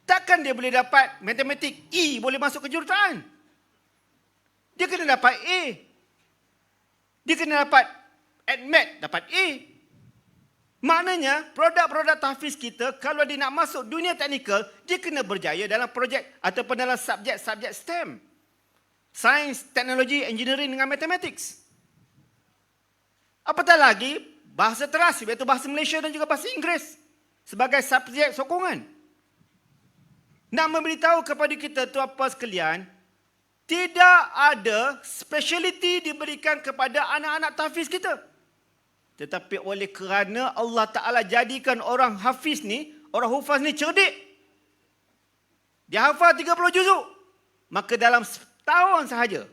takkan dia boleh dapat matematik E boleh masuk kejuruteraan. Dia kena dapat A. Dia kena dapat AdMed, dapat A. Maknanya, produk-produk tahfiz kita, kalau dia nak masuk dunia teknikal, dia kena berjaya dalam projek ataupun dalam subjek-subjek STEM. Sains, teknologi, engineering dengan mathematics. Apatah lagi, bahasa terasi, iaitu bahasa Malaysia dan juga bahasa Inggeris sebagai subjek sokongan. Nak memberitahu kepada kita tuan-puan sekalian, tidak ada speciality diberikan kepada anak-anak tahfiz kita. Tetapi oleh kerana Allah Ta'ala jadikan orang hafiz ni, orang hufaz ni cerdik. Dia hafal 30 juzuk. Maka dalam setahun sahaja,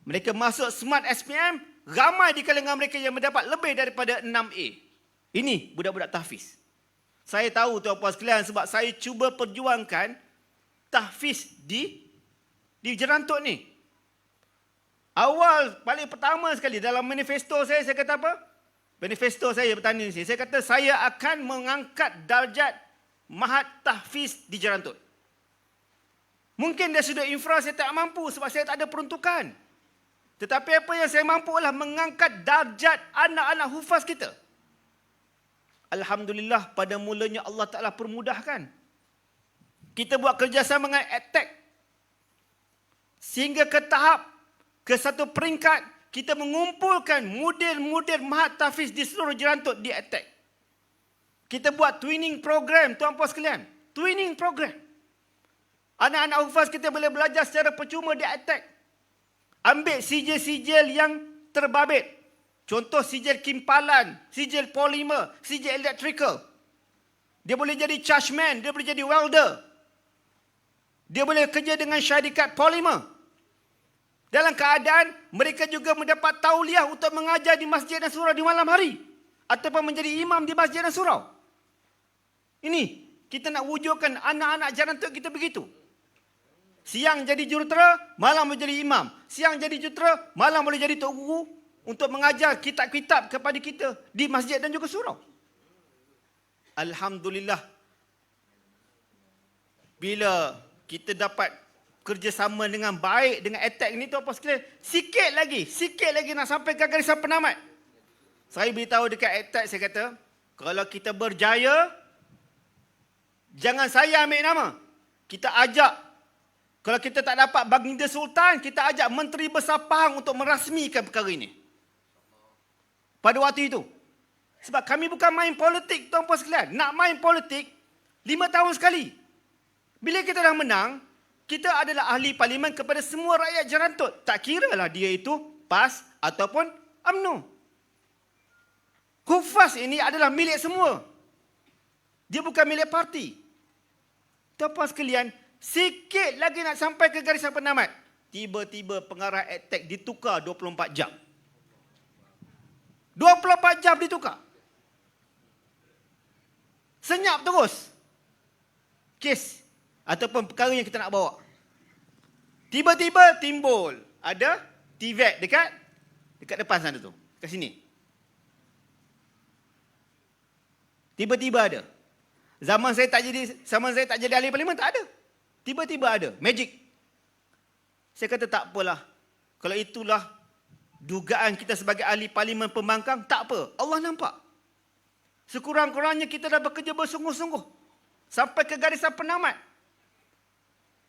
mereka masuk Smart SPM, ramai di kalangan mereka yang mendapat lebih daripada 6A. Ini budak-budak tahfiz. Saya tahu tuan-puan sekalian sebab saya cuba perjuangkan tahfiz di Jerantut ni. Awal, paling pertama sekali dalam manifesto saya kata apa? Manifesto saya bertanya ni, saya kata saya akan mengangkat darjat Mahat Tahfiz di Jerantut. Mungkin dari sudut infra saya tak mampu sebab saya tak ada peruntukan. Tetapi apa yang saya mampu adalah mengangkat darjat anak-anak hufaz kita. Alhamdulillah pada mulanya Allah Ta'ala permudahkan. Kita buat kerjasama dengan EdTech. Sehingga ke tahap, ke satu peringkat, kita mengumpulkan model-model mahat tahfiz di seluruh Jerantut di EdTech. Kita buat twinning program, tuan-puan sekalian. Twinning program. Anak-anak hufaz kita boleh belajar secara percuma di EdTech. Ambil sijil-sijil yang terbabit. Contoh sijil kimpalan, sijil polimer, sijil electrical. Dia boleh jadi chargeman, dia boleh jadi welder. Dia boleh kerja dengan syarikat polimer. Dalam keadaan mereka juga mendapat tauliah untuk mengajar di masjid dan surau di malam hari. Ataupun menjadi imam di masjid dan surau. Ini, kita nak wujudkan anak-anak Jerantut kita begitu. Siang jadi jurutera, malam menjadi imam. Siang jadi jurutera, malam boleh jadi tok guru untuk mengajar kitab-kitab kepada kita di masjid dan juga surau. Alhamdulillah. Bila kita dapat kerjasama dengan baik dengan EdTech ni, tuan-puan sekalian, sikit lagi nak sampai ke garisan penamat. Saya beritahu dekat EdTech, saya kata, kalau kita berjaya, jangan saya ambil nama. Kita ajak, kalau kita tak dapat Baginda Sultan, kita ajak Menteri Besar Pahang untuk merasmikan perkara ini. Pada waktu itu. Sebab kami bukan main politik, tuan-puan sekalian. Nak main politik, 5 tahun sekali. Bila kita dah menang, kita adalah ahli parlimen kepada semua rakyat Jerantut. Tak kiralah dia itu PAS ataupun UMNO. Hufaz ini adalah milik semua. Dia bukan milik parti. Tuan-puan sekalian, sikit lagi nak sampai ke garisan penamat. Tiba-tiba pengarah EdTech ditukar 24 jam. 24 jam ditukar. Senyap terus. Kes ataupun perkara yang kita nak bawa. Tiba-tiba timbul. Ada TVET dekat depan sana tu. Kat sini. Tiba-tiba ada. Zaman saya tak jadi ahli parlimen, tak ada. Tiba-tiba ada. Magic. Saya kata tak apalah. Kalau itulah dugaan kita sebagai ahli parlimen pembangkang, tak apa. Allah nampak. Sekurang-kurangnya kita dah bekerja bersungguh-sungguh. Sampai ke garisan penamat.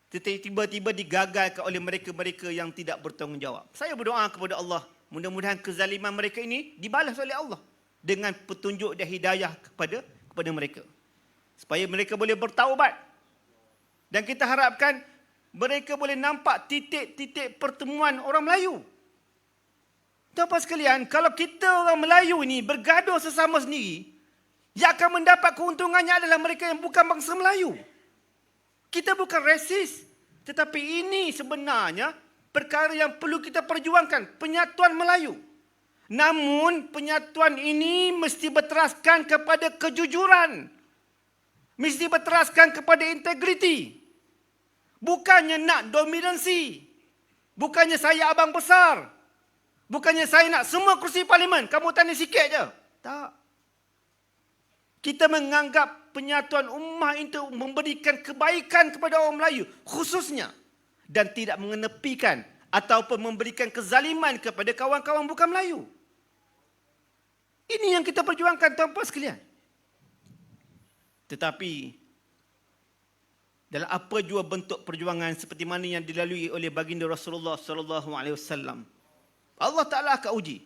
Tetapi tiba-tiba digagalkan oleh mereka-mereka yang tidak bertanggungjawab. Saya berdoa kepada Allah. Mudah-mudahan kezaliman mereka ini dibalas oleh Allah. Dengan petunjuk dan hidayah kepada mereka. Supaya mereka boleh bertaubat. Dan kita harapkan mereka boleh nampak titik-titik pertemuan orang Melayu. Tuan-tuan sekalian, kalau kita orang Melayu ini bergaduh sesama sendiri, yang akan mendapat keuntungannya adalah mereka yang bukan bangsa Melayu. Kita bukan resis. Tetapi ini sebenarnya perkara yang perlu kita perjuangkan. Penyatuan Melayu. Namun penyatuan ini mesti berteraskan kepada kejujuran. Mesti berteraskan kepada integriti. Bukannya nak dominansi. Bukannya saya abang besar. Bukannya saya nak semua kursi parlimen. Kamu tanya sikit je. Tak. Kita menganggap penyatuan ummah itu memberikan kebaikan kepada orang Melayu. Khususnya. Dan tidak mengenepikan ataupun memberikan kezaliman kepada kawan-kawan bukan Melayu. Ini yang kita perjuangkan, tuan-puan sekalian. Tetapi dalam apa jua bentuk perjuangan seperti mana yang dilalui oleh baginda Rasulullah SAW, Allah Ta'ala akan uji.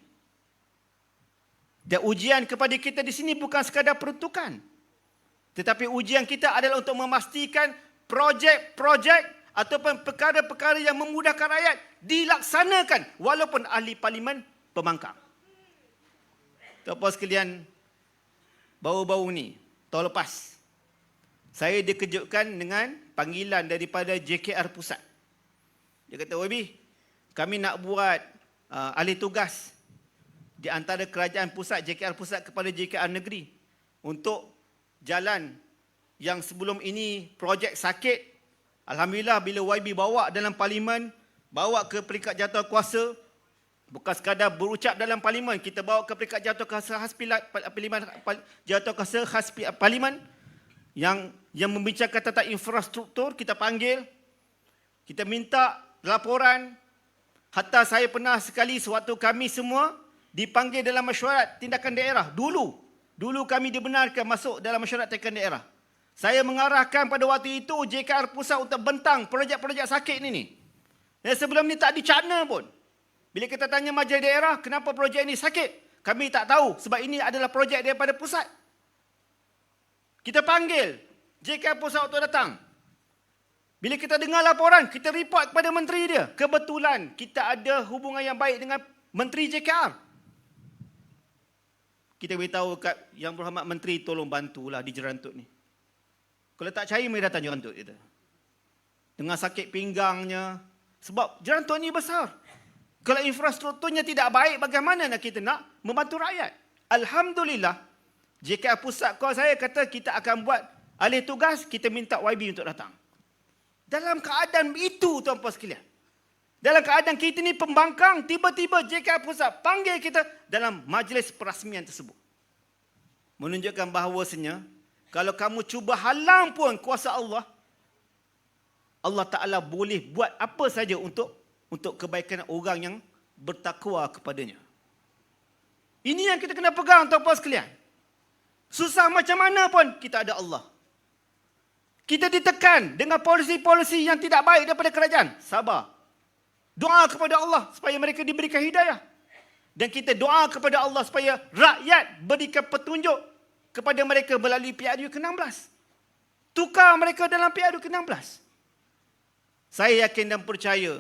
Dan ujian kepada kita di sini bukan sekadar peruntukan. Tetapi ujian kita adalah untuk memastikan projek-projek ataupun perkara-perkara yang memudahkan rakyat dilaksanakan walaupun ahli parlimen pembangkang. Tuan-puan sekalian, baru-baru ni, tahun lepas, saya dikejutkan dengan panggilan daripada JKR Pusat. Dia kata, Wabi, kami nak buat ahli tugas di antara kerajaan pusat, JKR Pusat kepada JKR Negeri untuk jalan yang sebelum ini projek sakit. Alhamdulillah bila YB bawa dalam parlimen, bawa ke peringkat jatuh kuasa, bukan sekadar berucap dalam parlimen, kita bawa ke peringkat jatuh kuasa khas parlimen yang membincangkan tentang infrastruktur, kita panggil, kita minta laporan. Hatta saya pernah sekali sewaktu kami semua dipanggil dalam mesyuarat tindakan daerah dulu Dulu kami dibenarkan masuk dalam mesyuarat teken daerah. Saya mengarahkan pada waktu itu JKR Pusat untuk bentang projek-projek sakit ni. Dan sebelum ni tak dicana pun. Bila kita tanya majlis daerah, kenapa projek ini sakit? Kami tak tahu sebab ini adalah projek daripada pusat. Kita panggil JKR Pusat untuk datang. Bila kita dengar laporan, kita report kepada menteri dia. Kebetulan kita ada hubungan yang baik dengan menteri JKR. Kita beritahu kat Yang Berhormat Menteri, tolong bantulah di Jerantut ni. Kalau tak percaya, mari datang Jerantut kita. Dengan sakit pinggangnya. Sebab Jerantut ni besar. Kalau infrastrukturnya tidak baik, bagaimana nak kita nak membantu rakyat? Alhamdulillah, JKR Pusat call saya kata kita akan buat alih tugas, kita minta YB untuk datang. Dalam keadaan itu, tuan-tuan sekalian. Dalam keadaan kita ni pembangkang, tiba-tiba JKR Pusat panggil kita dalam majlis perasmian tersebut. Menunjukkan bahawasanya, kalau kamu cuba halang pun kuasa Allah, Allah Ta'ala boleh buat apa saja untuk kebaikan orang yang bertakwa kepadanya. Ini yang kita kena pegang, tuan-tuan sekalian. Susah macam mana pun, kita ada Allah. Kita ditekan dengan polisi-polisi yang tidak baik daripada kerajaan. Sabar. Doa kepada Allah supaya mereka diberikan hidayah. Dan kita doa kepada Allah supaya rakyat berikan petunjuk kepada mereka melalui PRU ke-16. Tukar mereka dalam PRU ke-16. Saya yakin dan percaya,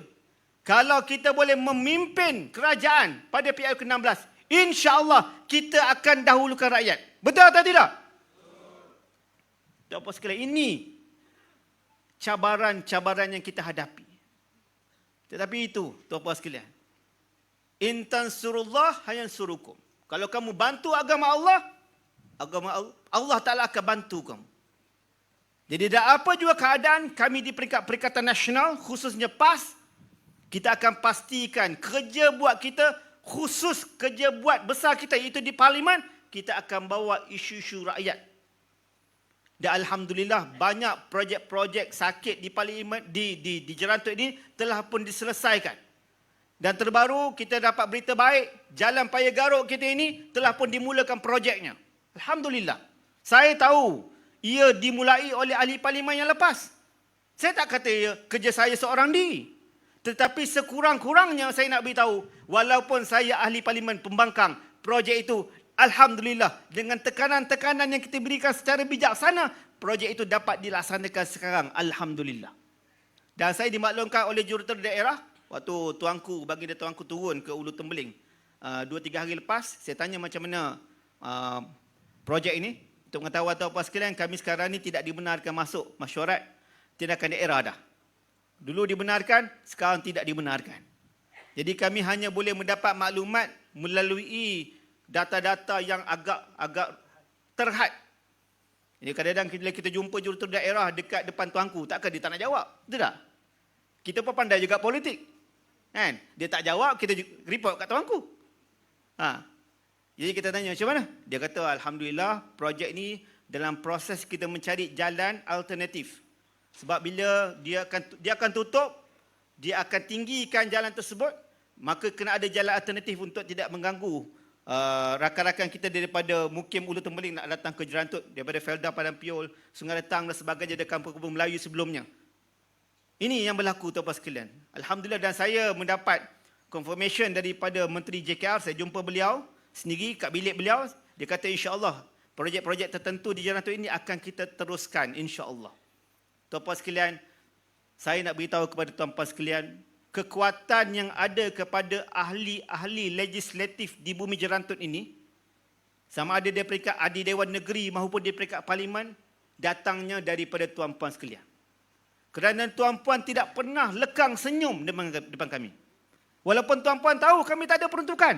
kalau kita boleh memimpin kerajaan pada PRU ke-16, insya-Allah kita akan dahulukan rakyat. Betul atau tidak? Tuan-tuan sekalian, ini cabaran-cabaran yang kita hadapi. Tetapi itu, tuan-tuan sekalian, in tansurullah yansurukum. Kalau kamu bantu agama Allah Ta'ala akan bantu kamu. Jadi dah apa juga keadaan, kami di peringkat Perikatan Nasional, khususnya PAS, kita akan pastikan kerja buat kita, khusus kerja buat besar kita, iaitu di Parlimen, kita akan bawa isu-isu rakyat. Dan Alhamdulillah, banyak projek-projek sakit di Parlimen, di Jerantut ini telah pun diselesaikan. Dan terbaru, kita dapat berita baik, Jalan Paya Garuk kita ini telah pun dimulakan projeknya. Alhamdulillah. Saya tahu, ia dimulai oleh ahli Parlimen yang lepas. Saya tak kata ia kerja saya seorang diri. Tetapi sekurang-kurangnya saya nak beritahu, walaupun saya ahli Parlimen pembangkang, projek itu, Alhamdulillah, dengan tekanan-tekanan yang kita berikan secara bijaksana, projek itu dapat dilaksanakan sekarang. Alhamdulillah. Dan saya dimaklumkan oleh juruterus daerah, waktu tuanku, baginda tuanku turun ke Ulu Tembeling, 2-3 hari lepas, saya tanya macam mana projek ini. Untuk mengetahui tuan-tuan sekalian, kami sekarang ni tidak dibenarkan masuk mesyuarat tindakan daerah dah. Dulu dibenarkan, sekarang tidak dibenarkan. Jadi kami hanya boleh mendapat maklumat melalui data-data yang agak terhad. Jadi kadang-kadang bila kita jumpa juruterus daerah dekat depan tuanku, takkan dia tak nak jawab? Betul tak? Kita pun pandai juga politik. Kan? Dia tak jawab, kita report kat tuanku. Jadi kita tanya macam mana? Dia kata Alhamdulillah, projek ni dalam proses kita mencari jalan alternatif. Sebab bila dia akan tutup, dia akan tinggikan jalan tersebut, maka kena ada jalan alternatif untuk tidak mengganggu rakan-rakan kita daripada Mukim Ulu Tembeling nak datang ke Jerantut, daripada Felda Padang Piol, Sungai Letang dan sebagainya, dari kampung-kampung Melayu sebelumnya. Ini yang berlaku, tuan-tuan sekalian. Alhamdulillah, dan saya mendapat confirmation daripada Menteri JKR, saya jumpa beliau sendiri kat bilik beliau, dia kata insya-Allah projek-projek tertentu di Jerantut ini akan kita teruskan insya-Allah. Tuan-tuan sekalian, saya nak beritahu kepada tuan-tuan sekalian, kekuatan yang ada kepada ahli-ahli legislatif di bumi Jerantut ini, sama ada di peringkat Ahli Dewan Negeri maupun di peringkat Parlimen, datangnya daripada tuan-puan sekalian. Kerana tuan-puan tidak pernah lekang senyum depan kami. Walaupun tuan-puan tahu kami tak ada peruntukan,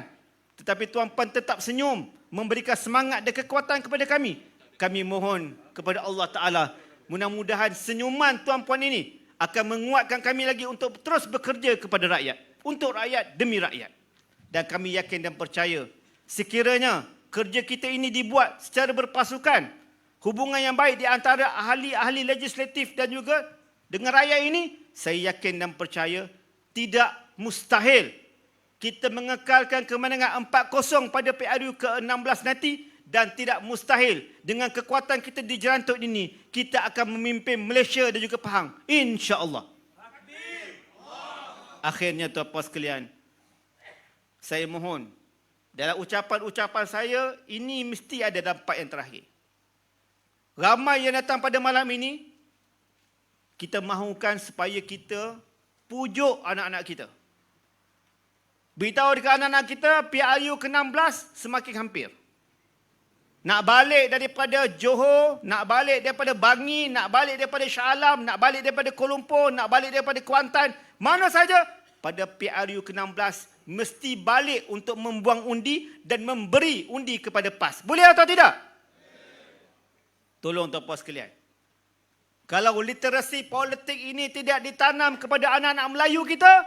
tetapi tuan-puan tetap senyum, memberikan semangat dan kekuatan kepada kami. Kami mohon kepada Allah Ta'ala, mudah-mudahan senyuman tuan-puan ini akan menguatkan kami lagi untuk terus bekerja kepada rakyat. Untuk rakyat, demi rakyat. Dan kami yakin dan percaya, sekiranya kerja kita ini dibuat secara berpasukan, hubungan yang baik di antara ahli-ahli legislatif dan juga dengan rakyat ini, saya yakin dan percaya, tidak mustahil kita mengekalkan kemenangan 4-0 pada PRU ke-16 nanti dan tidak mustahil dengan kekuatan kita di Jerantut ini, kita akan memimpin Malaysia dan juga Pahang. InsyaAllah. Akhirnya tuan-puan sekalian, saya mohon, dalam ucapan-ucapan saya, ini mesti ada dampak yang terakhir. Ramai yang datang pada malam ini, kita mahukan supaya kita pujuk anak-anak kita. Beritahu dekat anak-anak kita, PRU ke-16 semakin hampir. Nak balik daripada Johor, nak balik daripada Bangi, nak balik daripada Shah Alam, nak balik daripada Kuala Lumpur, nak balik daripada Kuantan, mana saja, pada PRU ke-16 mesti balik untuk membuang undi dan memberi undi kepada PAS. Boleh atau tidak? Tolong tuan-puan sekalian. Kalau literasi politik ini tidak ditanam kepada anak-anak Melayu kita,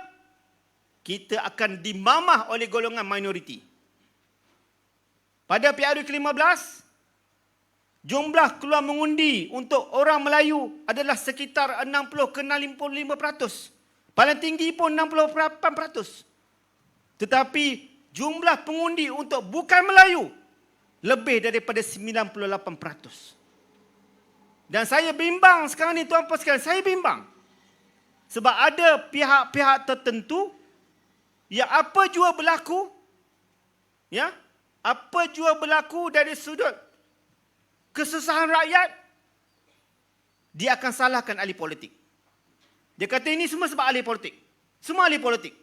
kita akan dimamah oleh golongan minoriti. Pada PRU ke-15, jumlah keluar mengundi untuk orang Melayu adalah sekitar 60 ke 65%. Paling tinggi pun 68%. Tetapi jumlah pengundi untuk bukan Melayu lebih daripada 98%. Dan saya bimbang sekarang ni tuan-puan sekalian, saya bimbang. Sebab ada pihak-pihak tertentu yang apa jua berlaku, ya, apa jua berlaku dari sudut kesusahan rakyat, dia akan salahkan ahli politik. Dia kata ini semua sebab ahli politik. Semua ahli politik.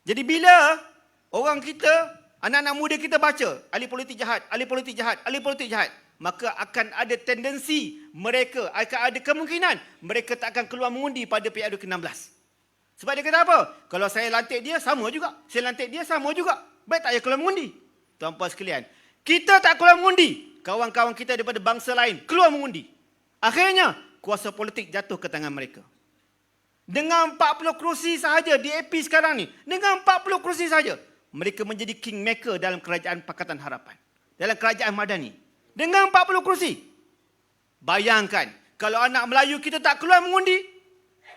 Jadi bila orang kita, anak-anak muda kita baca, ahli politik jahat, ahli politik jahat, ahli politik jahat, maka akan ada tendensi mereka, akan ada kemungkinan mereka tak akan keluar mengundi pada PRU ke-16. Sebab dia kata apa? Kalau saya lantik dia, sama juga. Saya lantik dia, sama juga. Baik tak payah keluar mengundi. Tuan-puan sekalian, kita tak keluar mengundi, kawan-kawan kita daripada bangsa lain keluar mengundi. Akhirnya, kuasa politik jatuh ke tangan mereka. Dengan 40 kerusi sahaja di AP sekarang ni, dengan 40 kerusi sahaja, mereka menjadi kingmaker dalam kerajaan Pakatan Harapan, dalam kerajaan Madani. Dengan 40 kerusi. Bayangkan, kalau anak Melayu kita tak keluar mengundi,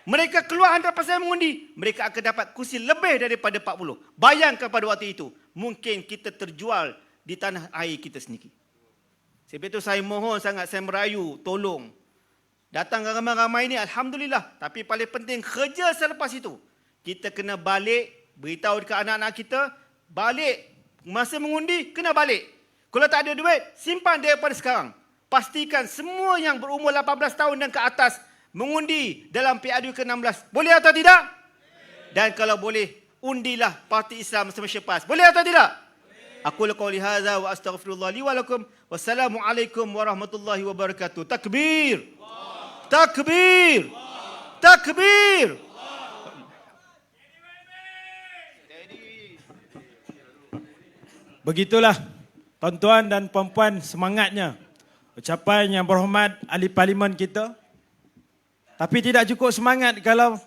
mereka keluar 100% mengundi, mereka akan dapat kursi lebih daripada 40. Bayangkan pada waktu itu, mungkin kita terjual di tanah air kita sendiri. Sebab itu saya mohon sangat, saya merayu, tolong. Datang ramai-ramai ini, Alhamdulillah. Tapi paling penting, kerja selepas itu, kita kena balik, beritahu dekat anak-anak kita, balik, masa mengundi, kena balik. Kalau tak ada duit, simpan daripada sekarang. Pastikan semua yang berumur 18 tahun dan ke atas mengundi dalam PRU ke-16. Boleh atau tidak? Dan kalau boleh, undilah Parti Islam Malaysia PAS. Boleh atau tidak? Aku qouli hadza wa astaghfirullah li wa lakum. Wassalamualaikum warahmatullahi wabarakatuh. Takbir. Takbir. Takbir. Begitulah tuan-tuan dan puan-puan semangatnya. Ucapan yang berhormat ahli parlimen kita. Tapi tidak cukup semangat kalau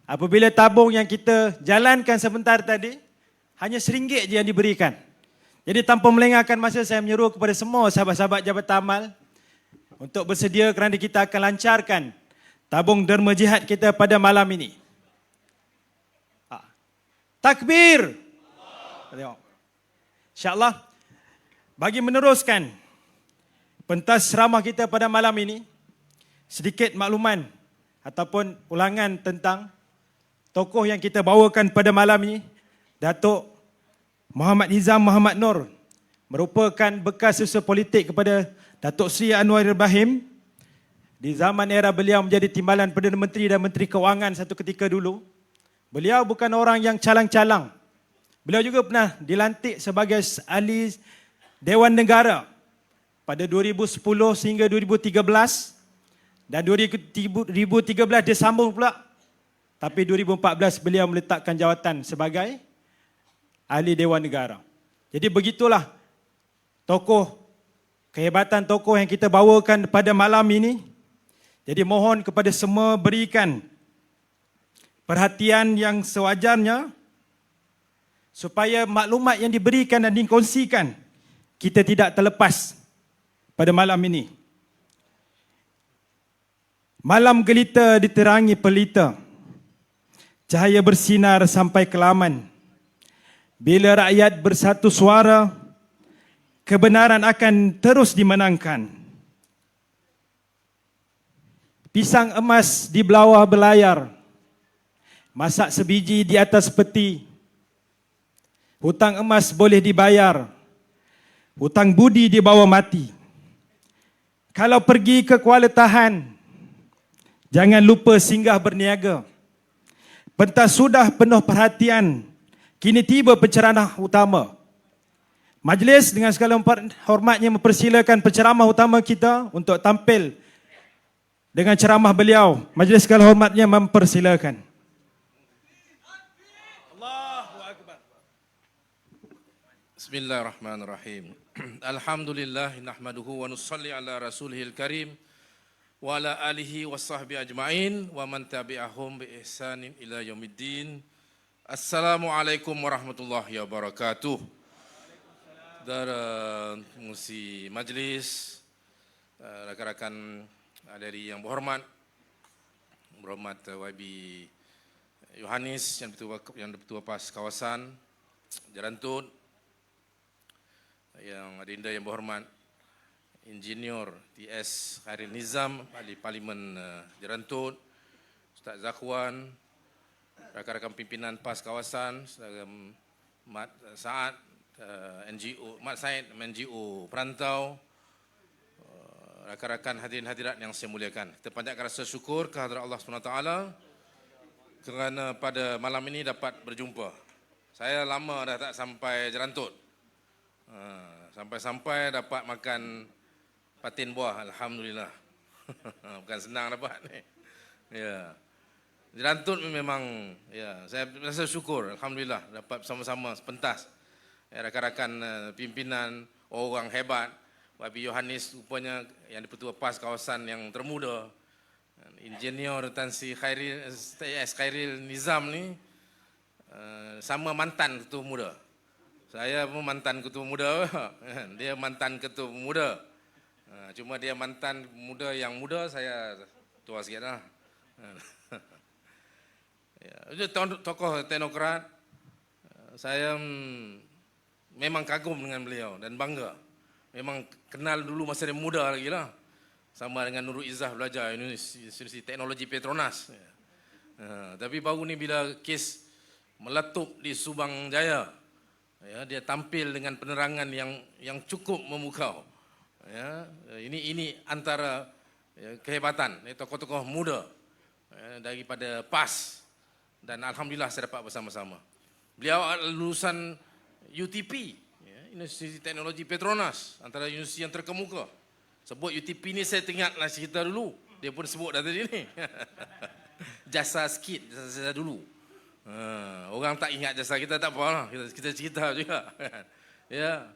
apabila tabung yang kita jalankan sebentar tadi, hanya RM1 je yang diberikan. Jadi tanpa melengahkan masa, saya menyeru kepada semua sahabat-sahabat Jabatan Amal untuk bersedia kerana kita akan lancarkan tabung derma jihad kita pada malam ini. Takbir! Tengok. InsyaAllah, bagi meneruskan pentas ceramah kita pada malam ini, sedikit makluman ataupun ulangan tentang tokoh yang kita bawakan pada malam ini. Datuk Muhammad Nizam Muhammad Nur merupakan bekas usaha politik kepada Datuk Seri Anwar Ibrahim di zaman era beliau menjadi timbalan Perdana Menteri dan Menteri Kewangan satu ketika dulu. Beliau bukan orang yang calang-calang. Beliau juga pernah dilantik sebagai ahli Dewan Negara pada 2010 sehingga 2013 dan 2013 dia sambung pula. Tapi 2014 beliau meletakkan jawatan sebagai ahli Dewan Negara. Jadi begitulah tokoh, kehebatan tokoh yang kita bawakan pada malam ini. Jadi mohon kepada semua berikan perhatian yang sewajarnya supaya maklumat yang diberikan dan dikongsikan kita tidak terlepas pada malam ini. Malam gelita diterangi pelita, cahaya bersinar sampai ke laman. Bila rakyat bersatu suara, kebenaran akan terus dimenangkan. Pisang emas di bawah belayar, masak sebiji di atas peti. Hutang emas boleh dibayar, hutang budi dibawa mati. Kalau pergi ke Kuala Tahan, jangan lupa singgah berniaga. Pentas sudah penuh perhatian, kini tiba penceramah utama. Majlis dengan segala hormatnya mempersilakan penceramah utama kita untuk tampil dengan ceramah beliau. Majlis segala hormatnya mempersilakan. Bismillahirrahmanirrahim. Alhamdulillah nahmaduhu wa nusalli ala rasulihil karim wa ala alihi wa sahbihi ajma'in wa man tabi'ahum bi ihsanin ila yaumiddin. Assalamualaikum warahmatullahi wabarakatuh. Saudara pengurusi majlis, rakan-rakan dari yang berhormat YB Yohanis yang Ketua PAS kawasan Jerantut, yang adinda yang berhormat Insinyur TS Khairil Nizam, Ahli Parlimen Jerantut, Ustaz Zakwan, rakan-rakan pimpinan PAS kawasan, Saudara Mat Saad, NGO Mat Said, NGO Perantau, rakan-rakan hadirin hadirat yang saya muliakan. Kita panjatkan rasa syukur kehadrat Allah SWT kerana pada malam ini dapat berjumpa. Saya lama dah tak sampai Jerantut. Sampai-sampai dapat makan patin buah, alhamdulillah. Bukan senang dapat ni. Ya. Jerantut memang, ya, saya rasa syukur, alhamdulillah dapat bersama-sama sepentas. Ya, rakan-rakan pimpinan, orang hebat, YB Yohanis rupanya yang di-Ketua PAS kawasan yang termuda. Insinyur Tan Sri Khairil Nizam ni sama mantan ketua muda. Saya pun mantan ketua muda, dia mantan ketua muda. Cuma dia mantan muda yang muda, saya tua sikit lah. Ya, tokoh teknokrat, saya memang kagum dengan beliau dan bangga. Memang kenal dulu masa dia muda lagi lah. Sama dengan Nurul Izzah belajar Universiti Teknologi Petronas. Tapi baru ni bila kes meletup di Subang Jaya, ya, dia tampil dengan penerangan yang cukup memukau. Ya, ini antara kehebatan tokoh-tokoh muda daripada PAS, dan alhamdulillah saya dapat bersama-sama. Beliau lulusan UTP, ya, Universiti Teknologi Petronas, antara universiti yang terkemuka. Sebut UTP ni saya teringatlah cerita dulu. Dia pun sebut dah tadi ni. Jasa sikit, jasa dulu. Orang tak ingat jasa kita tak apalah, kita cerita juga. Ya.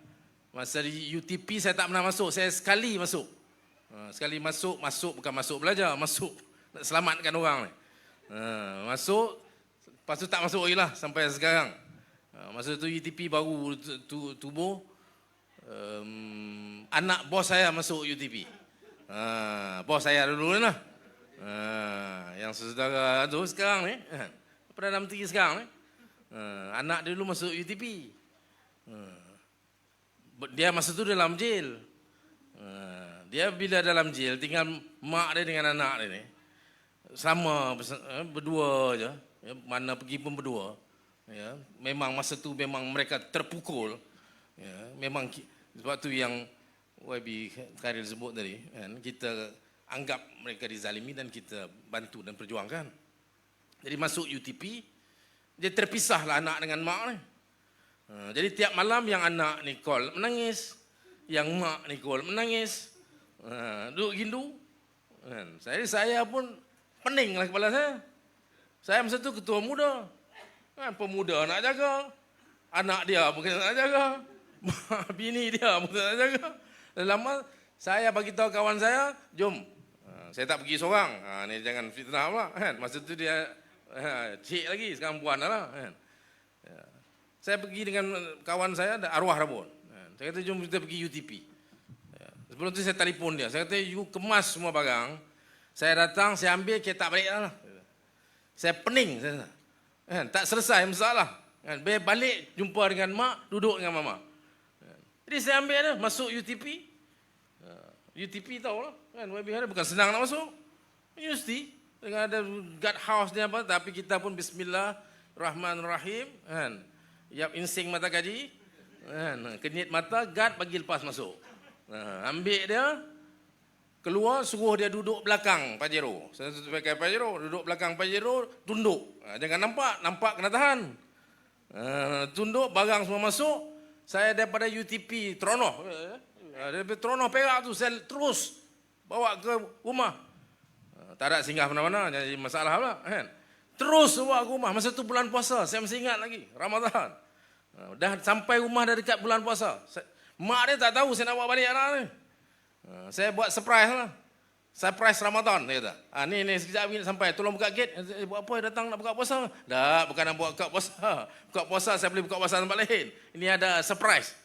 Masa di UTP saya tak pernah masuk, saya sekali masuk. Sekali masuk bukan masuk belajar, masuk nak selamatkan orang ni. Masuk, lepas tu tak masuk lagi lah sampai sekarang. Masa tu UTP baru tubuh, anak bos saya masuk UTP. Bos saya dulu lah. Yang saudara tu sekarang ni, Perdana Menteri sekarang ni, anak dia dulu masuk UTP. Dia masa tu dalam jail. Dia bila dalam jail, tinggal mak dia dengan anak dia ni. Sama berdua je, ya, mana pergi pun berdua. Ya, memang masa tu memang mereka terpukul. Ya, memang sebab tu yang YB Khairil sebut tadi, kan, kita anggap mereka dizalimi dan kita bantu dan perjuangkan. Jadi masuk UTP, dia terpisahlah anak dengan mak ni. Jadi tiap malam yang anak ni call menangis, yang mak ni call menangis. Duduk gindu. Saya pun peninglah kepala saya. Saya masa tu ketua muda. Pemuda nak jaga, anak dia mungkin nak jaga, bini dia mungkin nak jaga. Lama saya bagi tahu kawan saya, jom. Saya tak pergi seorang. Ni jangan fitnah pula, kan. Masa tu dia cik lagi, sekarang puan dah lah, kan. Saya pergi dengan kawan saya, ada arwah dah pun. Saya kata jom kita pergi UTP. Sebelum tu saya telefon dia, saya kata you kemas semua barang. Saya datang, saya ambil, kita tak balik lah. Saya pening, saya kata. Tak selesai masalah. Balik jumpa dengan mak, duduk dengan mama. Jadi saya ambil dia, masuk UTP. UTP tahu lah, kan? YB bukan senang nak masuk. Universiti, dengan ada guard house dia apa, tapi kita pun bismillahirrahmanirrahim. Kan? Yap insing mata kaji. Kan? Kenyit mata, guard bagi lepas masuk. Ambil dia, keluar, suruh dia duduk belakang Pajero. Saya pakai Pajero, duduk belakang Pajero, tunduk. Jangan nampak kena tahan. Tunduk, barang semua masuk. Saya daripada UTP, Teronoh. Daripada Teronoh Perak tu, saya terus bawa ke rumah. Tak ada singgah mana-mana, jadi masalah pula. Kan? Terus bawa ke rumah, masa tu bulan puasa, saya masih ingat lagi, Ramadan. Dah sampai rumah dah dekat bulan puasa. Mak dia tak tahu saya nak bawa balik anak ni. Saya buat surprise lah. Surprise Ramadan, dia kata. Ni sekejap lagi sampai, tolong buka gate. Buat apa datang nak buka puasa? Tak, bukan nak buka puasa. Buka puasa, saya boleh buka puasa tempat lain. Ini ada surprise.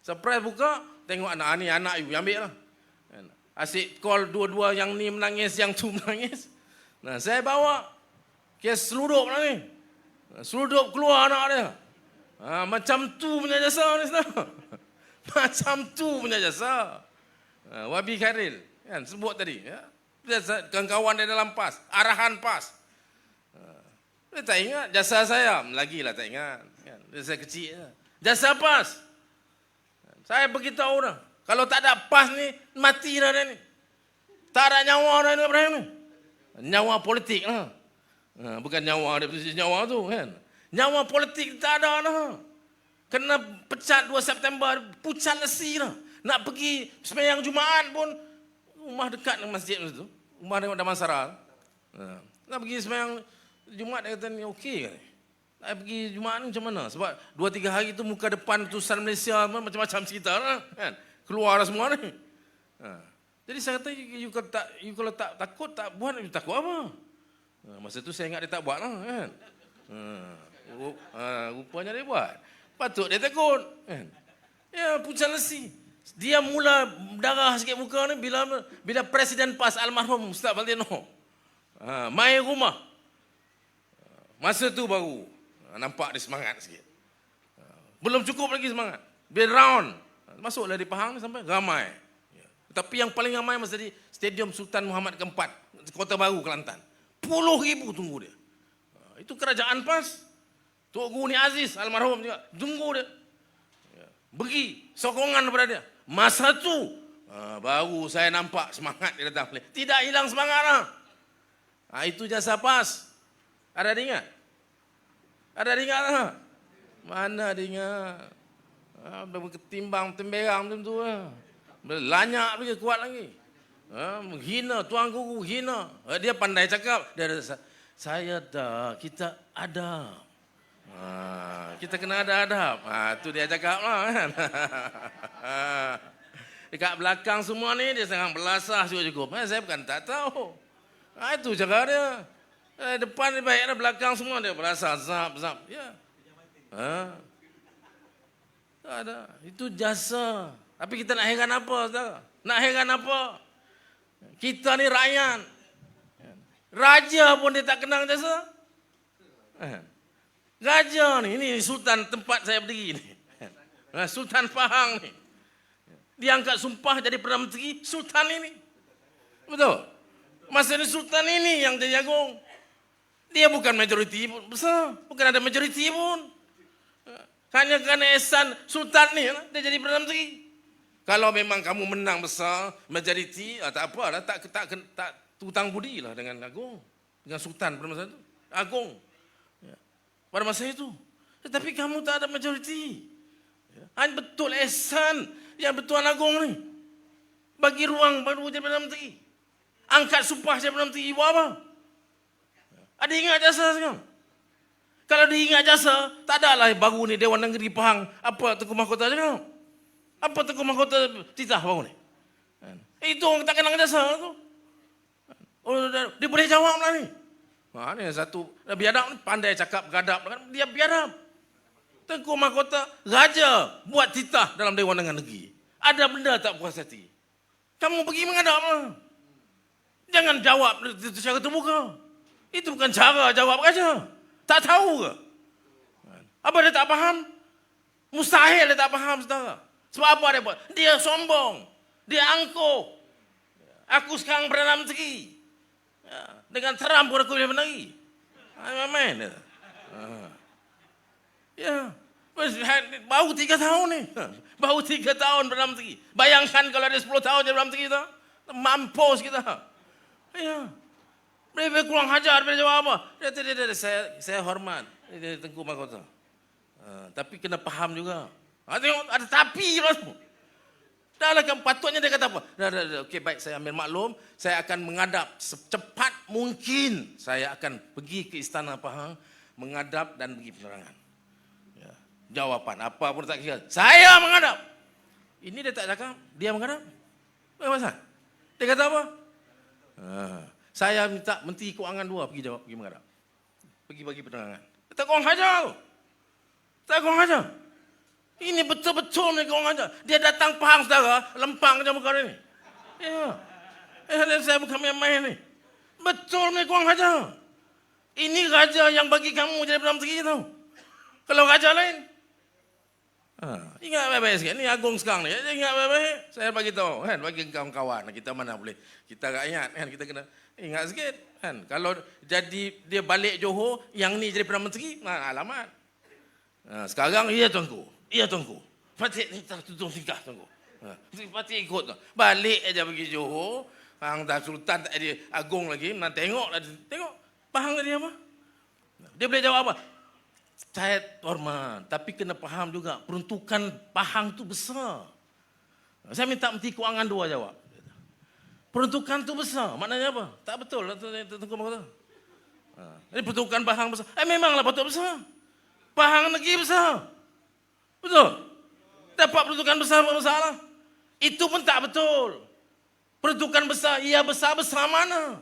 Surprise buka, tengok anak ni, anak you, ambil lah. Asyik call dua-dua, yang ni menangis, yang tu menangis. Nah, saya bawa, kes seludup lah ni. Seludup keluar anak dia. Macam tu punya jasa ni sebenarnya. Macam tu punya jasa. Wabi Khairil, kan, sebut tadi. Ya. Kawan-kawan dia dalam PAS, arahan PAS. Dia tak ingat jasa saya, lagilah tak ingat. Kan. Dia saya kecil. Jasa PAS. Saya beritahu dah. Kalau tak ada PAS ni, mati dah dia ni. Tak ada nyawa dah ni Ibrahim ni. Nyawa politik lah. Bukan nyawa dia, nyawa tu kan. Nyawa politik tak ada dah. Kena pecat 2 September, pucat lesi dah. Nak pergi sembahyang Jumaat pun, rumah dekat dengan masjid tu. Rumah dia Damansara. Nak pergi sembahyang Jumaat, dia kata ni okey kan. Nak pergi Jumaat ni macam mana? Sebab 2-3 hari tu muka depan utusan Malaysia macam-macam cerita lah kan. Keluar dah semua ni. Jadi saya kata, you kalau tak takut, tak buat, you takut apa? Masa tu saya ingat dia tak buat lah kan. Rupanya dia buat. Patut dia takut kan. Ya, pucat lesi. Dia mula darah sikit muka ni bila Presiden PAS almarhum Ustaz Valentino main rumah. Masa tu baru nampak dia semangat sikit. Belum cukup lagi semangat. Bila round, masuklah di Pahang sampai ramai. Tapi yang paling ramai masa di Stadium Sultan Muhammad Keempat, Kota Baru, Kelantan. 10,000 tunggu dia. Itu kerajaan PAS. Tok Guru Ni Aziz almarhum juga tunggu dia. Beri sokongan kepada dia. Masa tu baru saya nampak semangat dia datang balik. Tidak hilang semangat lah. Itu jasa PAS. Ada ingat? Ada ingat lah? Mana dia ingat? Ketimbang temberang macam tu lah. Lanyak lagi, kuat lagi. Menghina, Tuan Guru hina. Dia pandai cakap. Dia ada, saya tak, kita ada. Kita kena ada adab. Tu dia cakap lah kan. Dekat belakang semua ni dia sangat belasah cukup. Saya bukan tak tahu. Itu cara dia. Depan dia baik, belakang semua dia belasah. Zap. Ya. Tak ada. Itu jasa. Tapi kita nak heran apa? Saudara? Nak heran apa? Kita ni rakyat. Raja pun dia tak kenal jasa. Raja ni, ini Sultan tempat saya berdiri ni. Sultan Pahang ni. Dia angkat sumpah jadi Perdana Menteri, Sultan ini. Betul? Masa ni Sultan ini yang jadi agung. Dia bukan majoriti pun besar. Bukan ada majoriti pun. Hanya kerana ehsan Sultan ni, dia jadi Perdana Menteri. Kalau memang kamu menang besar, majoriti, tak apa lah. Tak tutang budi lah dengan agung. Dengan Sultan pada masa itu. Agung. Pada masa itu. Tetapi kamu tak ada majoriti. Hanya betul ehsan yang Bertuan Agong ni. Bagi ruang baru jadi Perdana Menteri. Angkat sumpah jadi Perdana Menteri. Buat apa? Ada ingat jasa sekarang? Kalau dia ingat jasa, tak adalah baru ni Dewan Negeri Pahang. Apa Tengku Mahkota cakap? Apa Tengku Mahkota titah baru ni? Itu orang tak kenal jasa tu. Dia boleh jawab lah ni. Ni satu biadab ni pandai cakap gadap kan, dia biadab. Tengku Mahkota raja buat titah dalam Dewan Negeri. Ada benda tak puas hati. Kamu pergi menghadap lah. Jangan jawab secara terbuka. Itu bukan cara jawab raja. Tak tahu ke? Apa dia tak faham? Mustahil dia tak faham, saudara. Sebab apa dia buat? Dia sombong. Dia angkuh. Aku sekarang Perdana Menteri. Ya, dengan Trump pun aku boleh menari. Main dia. Ya. Baru 3 tahun ni. Baru 3 tahun Perdana Menteri. Bayangkan kalau ada 10 tahun jadi Perdana Menteri kita. Mampus kita. Ya. Dia kurang hajar, dia jawab apa? Dia, saya hormat. Dia Tengku Mahkota. Tapi kena faham juga. Tengok, ada tapi lah semua. Dah lah kan patutnya dia kata apa? Dah, okey baik, saya ambil maklum. Saya akan menghadap secepat mungkin. Saya akan pergi ke Istana Pahang, menghadap dan bagi penerangan. Ya. Jawapan, apa pun tak kira. Saya menghadap. Ini dia tak cakap, dia menghadap. Apa pasal? Dia kata apa? Saya minta Menteri Kewangan 2 pergi jawab, pergi menghadap. Pergi bagi penerangan. Tak kurang hajar. Tak kurang hajar. Ini betul-betul ni kurang ajar. Dia datang Pahang saudara, lempang je muka dia ni. Ya. Saya bukan main-main ni. Betul ni kurang ajar. Ini raja yang bagi kamu jadi Perdana Menteri tahu. Kalau raja lain. Ingat baik-baik sikit. Ni Agung sekarang ni. Ingat baik-baik. Saya bagi tahu kan, bagi kawan-kawan kita mana boleh. Kita rakyat kan, kita kena ingat sikit kan. Kalau jadi dia balik Johor, yang ni jadi Perdana Menteri, alamat. Sekarang iya tuanku. Iya tuanku. Fatih ni tak tutup tingkah tuanku. Fatih ikut tu. Balik aja pergi Johor. Hang dah Sultan tak ada Agung lagi. Nak tengok lah. Tengok. Pahang tadi apa? Dia boleh jawab apa? Saya hormat. Tapi kena faham juga. Peruntukan Pahang tu besar. Saya minta Menteri Kewangan 2 jawab. Peruntukan tu besar. Maknanya apa? Tak betul. Tengku Mahkota. Ini peruntukan Pahang besar. Memanglah betul besar. Pahang negeri besar. Betul? Dapat peruntukan besar apa masalah? Itu pun tak betul. Peruntukan besar, ia besar-besar mana?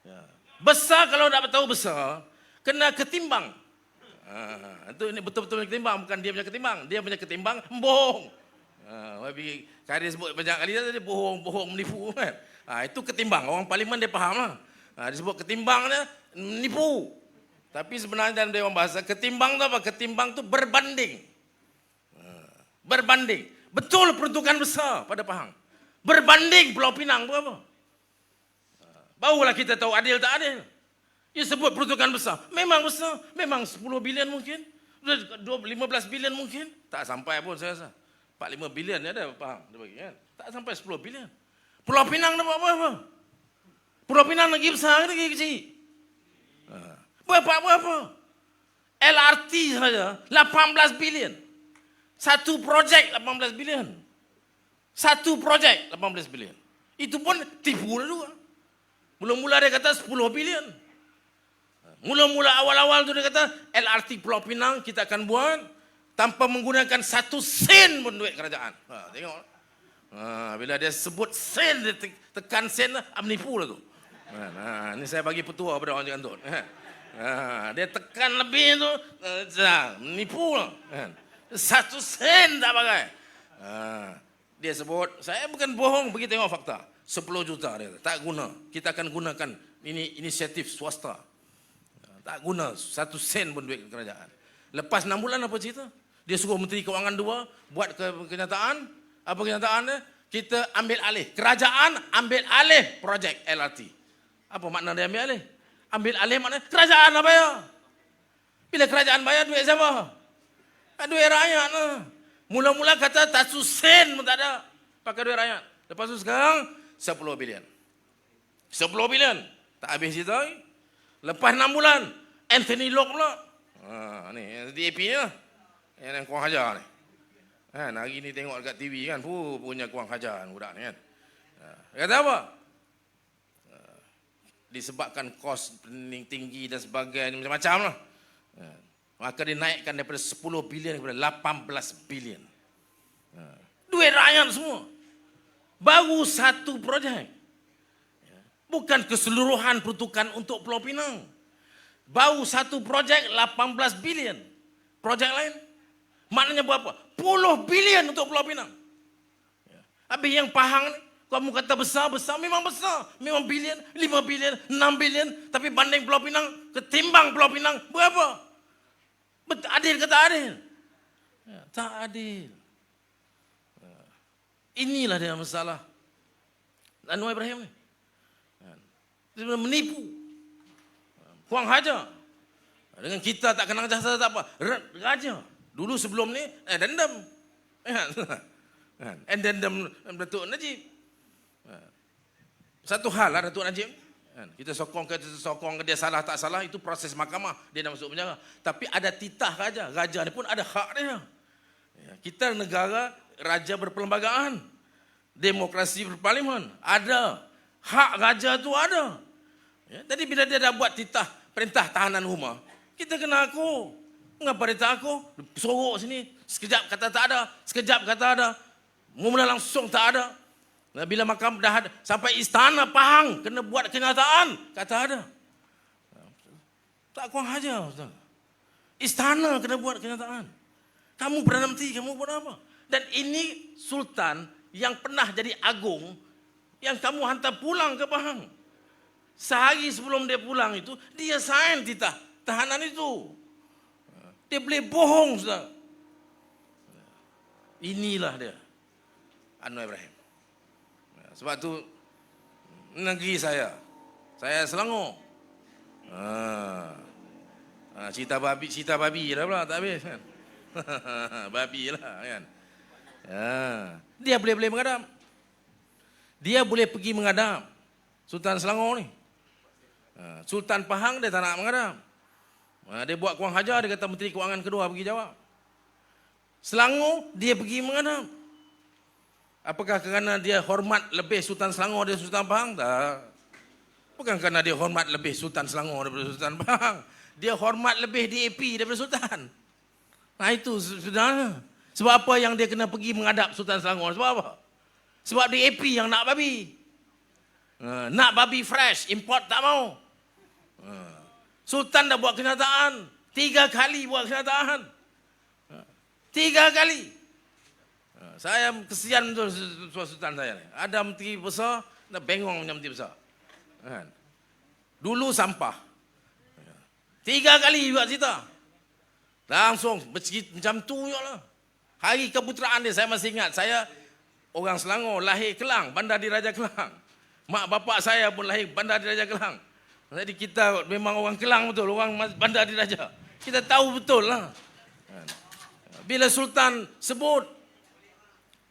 Ya. Besar kalau tak tahu besar, kena ketimbang. Itu ini betul-betul ketimbang, bukan dia punya ketimbang. Dia punya ketimbang, bohong. Kari sebut banyak kali dia bohong, menipu kan. Itu ketimbang, orang parlimen dia faham lah. Disebut ketimbang dia, menipu. Tapi sebenarnya dalam Dewan Bahasa, ketimbang tu apa? Ketimbang tu berbanding. Berbanding. Betul peruntukan besar pada Pahang. Berbanding Pulau Pinang tu apa? Barulah kita tahu adil tak adil. Dia sebut peruntukan besar. Memang besar. Memang 10 bilion mungkin. 15 bilion mungkin. Tak sampai pun saya rasa. 45 bilion ada Pahang. Dia bagi, kan? Tak sampai 10 bilion. Pulau Pinang dapat apa? Pulau Pinang lagi besar, lagi kecil. Berapa? LRT saja 18 bilion. Satu projek 18 bilion. Satu projek 18 bilion. Itu pun tipu dulu. Mula-mula dia kata 10 bilion. Mula-mula awal-awal tu dia kata LRT Pulau Pinang kita akan buat tanpa menggunakan 1 sen pun duit kerajaan. Tengok. Bila dia sebut sen, dia tekan sen, menipu lah tu. Ini saya bagi petua pada orang Cakantut. Dia tekan lebih tu, menipu lah. 1 sen tak pakai. Dia sebut, saya bukan bohong, pergi tengok fakta. 10 juta dia tak guna. Kita akan gunakan ini inisiatif swasta. Tak guna 1 sen pun duit kerajaan. Lepas 6 bulan apa cerita? Dia suruh Menteri Kewangan 2 buat kenyataan. Apa kenyataannya? Kita ambil alih. Kerajaan ambil alih projek LRT. Apa makna dia ambil alih? Ambil alih maknanya kerajaan lah bayar. Bila kerajaan bayar, duit siapa? Duit rakyat lah. Mula-mula kata 1 sen pun tak ada. Pakai duit rakyat. Lepas tu sekarang 10 bilion. 10 bilion. Tak habis cerita. Lepas 6 bulan, Anthony Locke pula. Ni DAP ni lah. Yang kurang hajar ni. Kan, hari ni tengok dekat TV kan, punya kurang hajar budak ni kan. Kata apa? Disebabkan kos tinggi dan sebagainya, macam-macam lah. Maka dinaikkan daripada 10 bilion kepada 18 bilion. Duit rakyat semua. Baru satu projek. Bukan keseluruhan peruntukan untuk Pulau Pinang. Baru satu projek 18 bilion. Projek lain. Maknanya berapa? Puluh bilion untuk Pulau Pinang. Habis yang Pahang ni, kamu kata besar-besar, memang besar. Memang bilion, 5 bilion, 6 bilion. Tapi banding Pulau Pinang, ketimbang Pulau Pinang, berapa? Adil ke tak adil? Tak adil. Inilah dia masalah Anwar Ibrahim ni. Dia menipu. Kurang hajar. Dengan kita tak kenal jasa tak apa. Raja. Dulu sebelum ni, dendam. Dendam Datuk Najib. Satu hal lah Datuk Najib. Kita sokong ke dia salah tak salah, itu proses mahkamah. Dia dah masuk penjara. Tapi ada titah raja. Raja ni pun ada hak dia. Kita negara raja berperlembagaan. Demokrasi berparlimen. Ada. Hak raja tu ada. Jadi bila dia dah buat titah perintah tahanan rumah, kita kena aku. Mengapa dia tak aku? Sorok sini. Sekejap kata tak ada. Sekejap kata ada. Mula langsung tak ada. Bila mahkamah dah ada, sampai istana Pahang kena buat kenyataan. Kata ada. Tak kurang hajar. Ustaz. Istana kena buat kenyataan. Kamu Perdana Menteri, kamu buat apa? Dan ini Sultan yang pernah jadi agung yang kamu hantar pulang ke Pahang. Sehari sebelum dia pulang itu, dia sign titah tahanan itu. Dia boleh bohong, Ustaz. Inilah dia, Anwar Ibrahim. Sebab tu, negeri saya Selangor. Cerita babi dah pula, tak habis kan. Babi lah kan. Dia boleh mengadap. Dia boleh pergi mengadap. Sultan Selangor ni. Sultan Pahang dia tak nak mengadap. Dia buat kurang hajar, dia kata Menteri Kewangan kedua pergi jawab. Selangor dia pergi mengadap. Apakah kerana dia hormat lebih Sultan Selangor daripada Sultan Pahang? Tak. Bukan kerana dia hormat lebih Sultan Selangor daripada Sultan Pahang. Dia hormat lebih DAP daripada Sultan. Nah itu sebenarnya. Sebab apa yang dia kena pergi menghadap Sultan Selangor? Sebab apa? Sebab DAP yang nak babi. Nak babi fresh, import tak mau. Sultan dah buat kenyataan. 3 kali buat kenyataan. 3 kali. Saya kesian betul Sultan saya ni. Ada menteri besar, dah bengong macam menteri besar. Dulu sampah. 3 kali buat cerita. Langsung macam tu je lah. Hari keputeraan dia, saya masih ingat. Saya orang Selangor, lahir Kelang, Bandar Diraja Kelang. Mak bapak saya pun lahir Bandar Diraja Kelang. Jadi kita memang orang Kelang betul, orang Bandar Diraja. Kita tahu betul lah. Bila Sultan sebut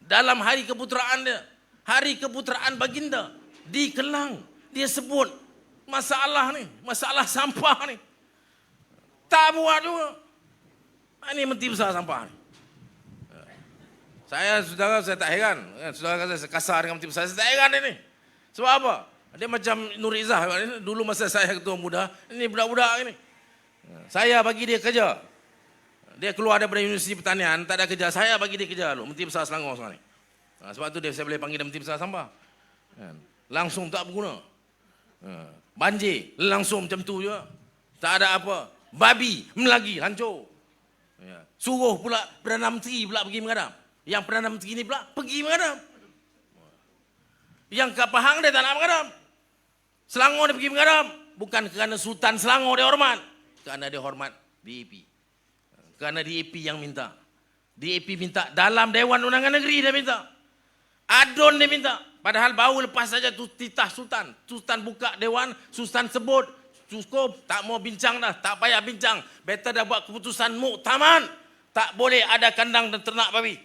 dalam hari keputeraan dia, hari keputeraan baginda di Kelang, dia sebut masalah ni, masalah sampah ni. Tak buat juga. Ini menteri besar sampah ni. Saudara, saya tak heran. Saudara kata saya kasar dengan menteri besar. Saya tak heran ini. Sebab apa? Dia macam Nur Izzah. Dulu masa saya ketua muda, ini budak-budak ini. Saya bagi dia kerja. Dia keluar daripada Universiti Pertanian, tak ada kerja. Saya bagi dia kerja dulu. Menteri besar Selangor sekarang ni. Sebab tu saya boleh panggil dia menteri besar sampah. Langsung tak berguna. Banjir, langsung macam tu juga. Tak ada apa. Babi, melagi, hancur. Suruh pula Perdana Menteri pula pergi mengadap. Yang Perdana Menteri ni pula pergi mengadap. Yang ke Pahang dia tak nak mengadap. Selangor dia pergi mengadap. Bukan kerana Sultan Selangor dia hormat. Kerana dia hormat DAP. Kerana DAP yang minta. DAP minta dalam Dewan Undangan Negeri dia minta. Adun dia minta. Padahal baru lepas saja tu titah Sultan. Sultan buka Dewan, Sultan sebut. Cukup, tak mau bincang dah. Tak payah bincang. Better dah buat keputusan muktamad. Tak boleh ada kandang dan ternak babi.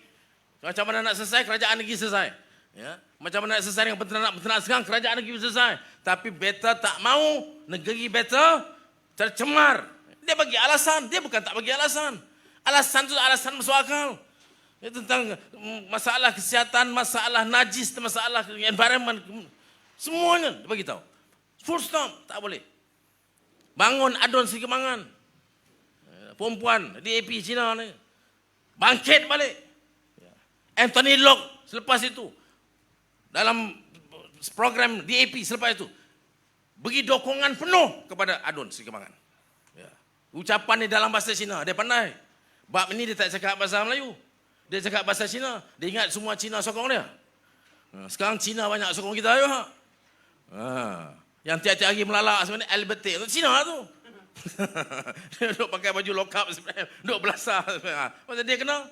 Macam mana nak selesai, kerajaan negeri selesai. Ya? Macam mana nak selesai dengan peternak sekarang, kerajaan negeri selesai. Tapi better tak mau, negeri better tercemar. Dia bagi alasan, dia bukan tak bagi alasan. Alasan tu alasan masuk akal. Ia tentang masalah kesihatan, masalah najis, masalah environment. Semuanya dia bagi tahu. Full stop, tak boleh. Bangun adun Seri Kembangan. Perempuan DAP Cina ni. Bangkit balik. Anthony Locke selepas itu. Dalam program DAP selepas itu. Beri dukungan penuh kepada adun Seri Kembangan. Ucapan ni dalam bahasa Cina. Dia pandai. Bab ni dia tak cakap bahasa Melayu. Dia cakap bahasa Cina. Dia ingat semua Cina sokong dia. Sekarang Cina banyak sokong kita juga. Yang tiap-tiap hari melalak sebenarnya Albert T. Cina tu. Dia duduk pakai baju lokap sebenarnya. Duduk belasah sebenarnya. Pasal dia kenal.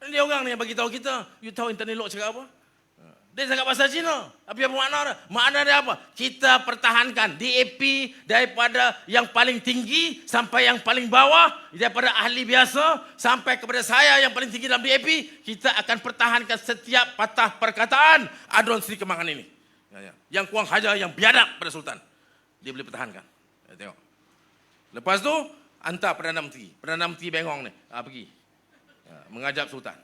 Dia orang ni yang bagi tahu kita, you tahu Intan Elok cakap apa? Dia cakap bahasa Cina. Apa makna dia? Makna dia apa? Kita pertahankan DAP daripada yang paling tinggi sampai yang paling bawah, daripada ahli biasa sampai kepada saya yang paling tinggi dalam DAP, kita akan pertahankan setiap patah perkataan Adron Sri Kembangan ini. Yang kurang hajar, yang biadab pada Sultan. Dia boleh pertahankan. Tengok. Lepas tu, hantar Perdana Menteri. Perdana Menteri bengong ni. Pergi. Mengajak Sultan.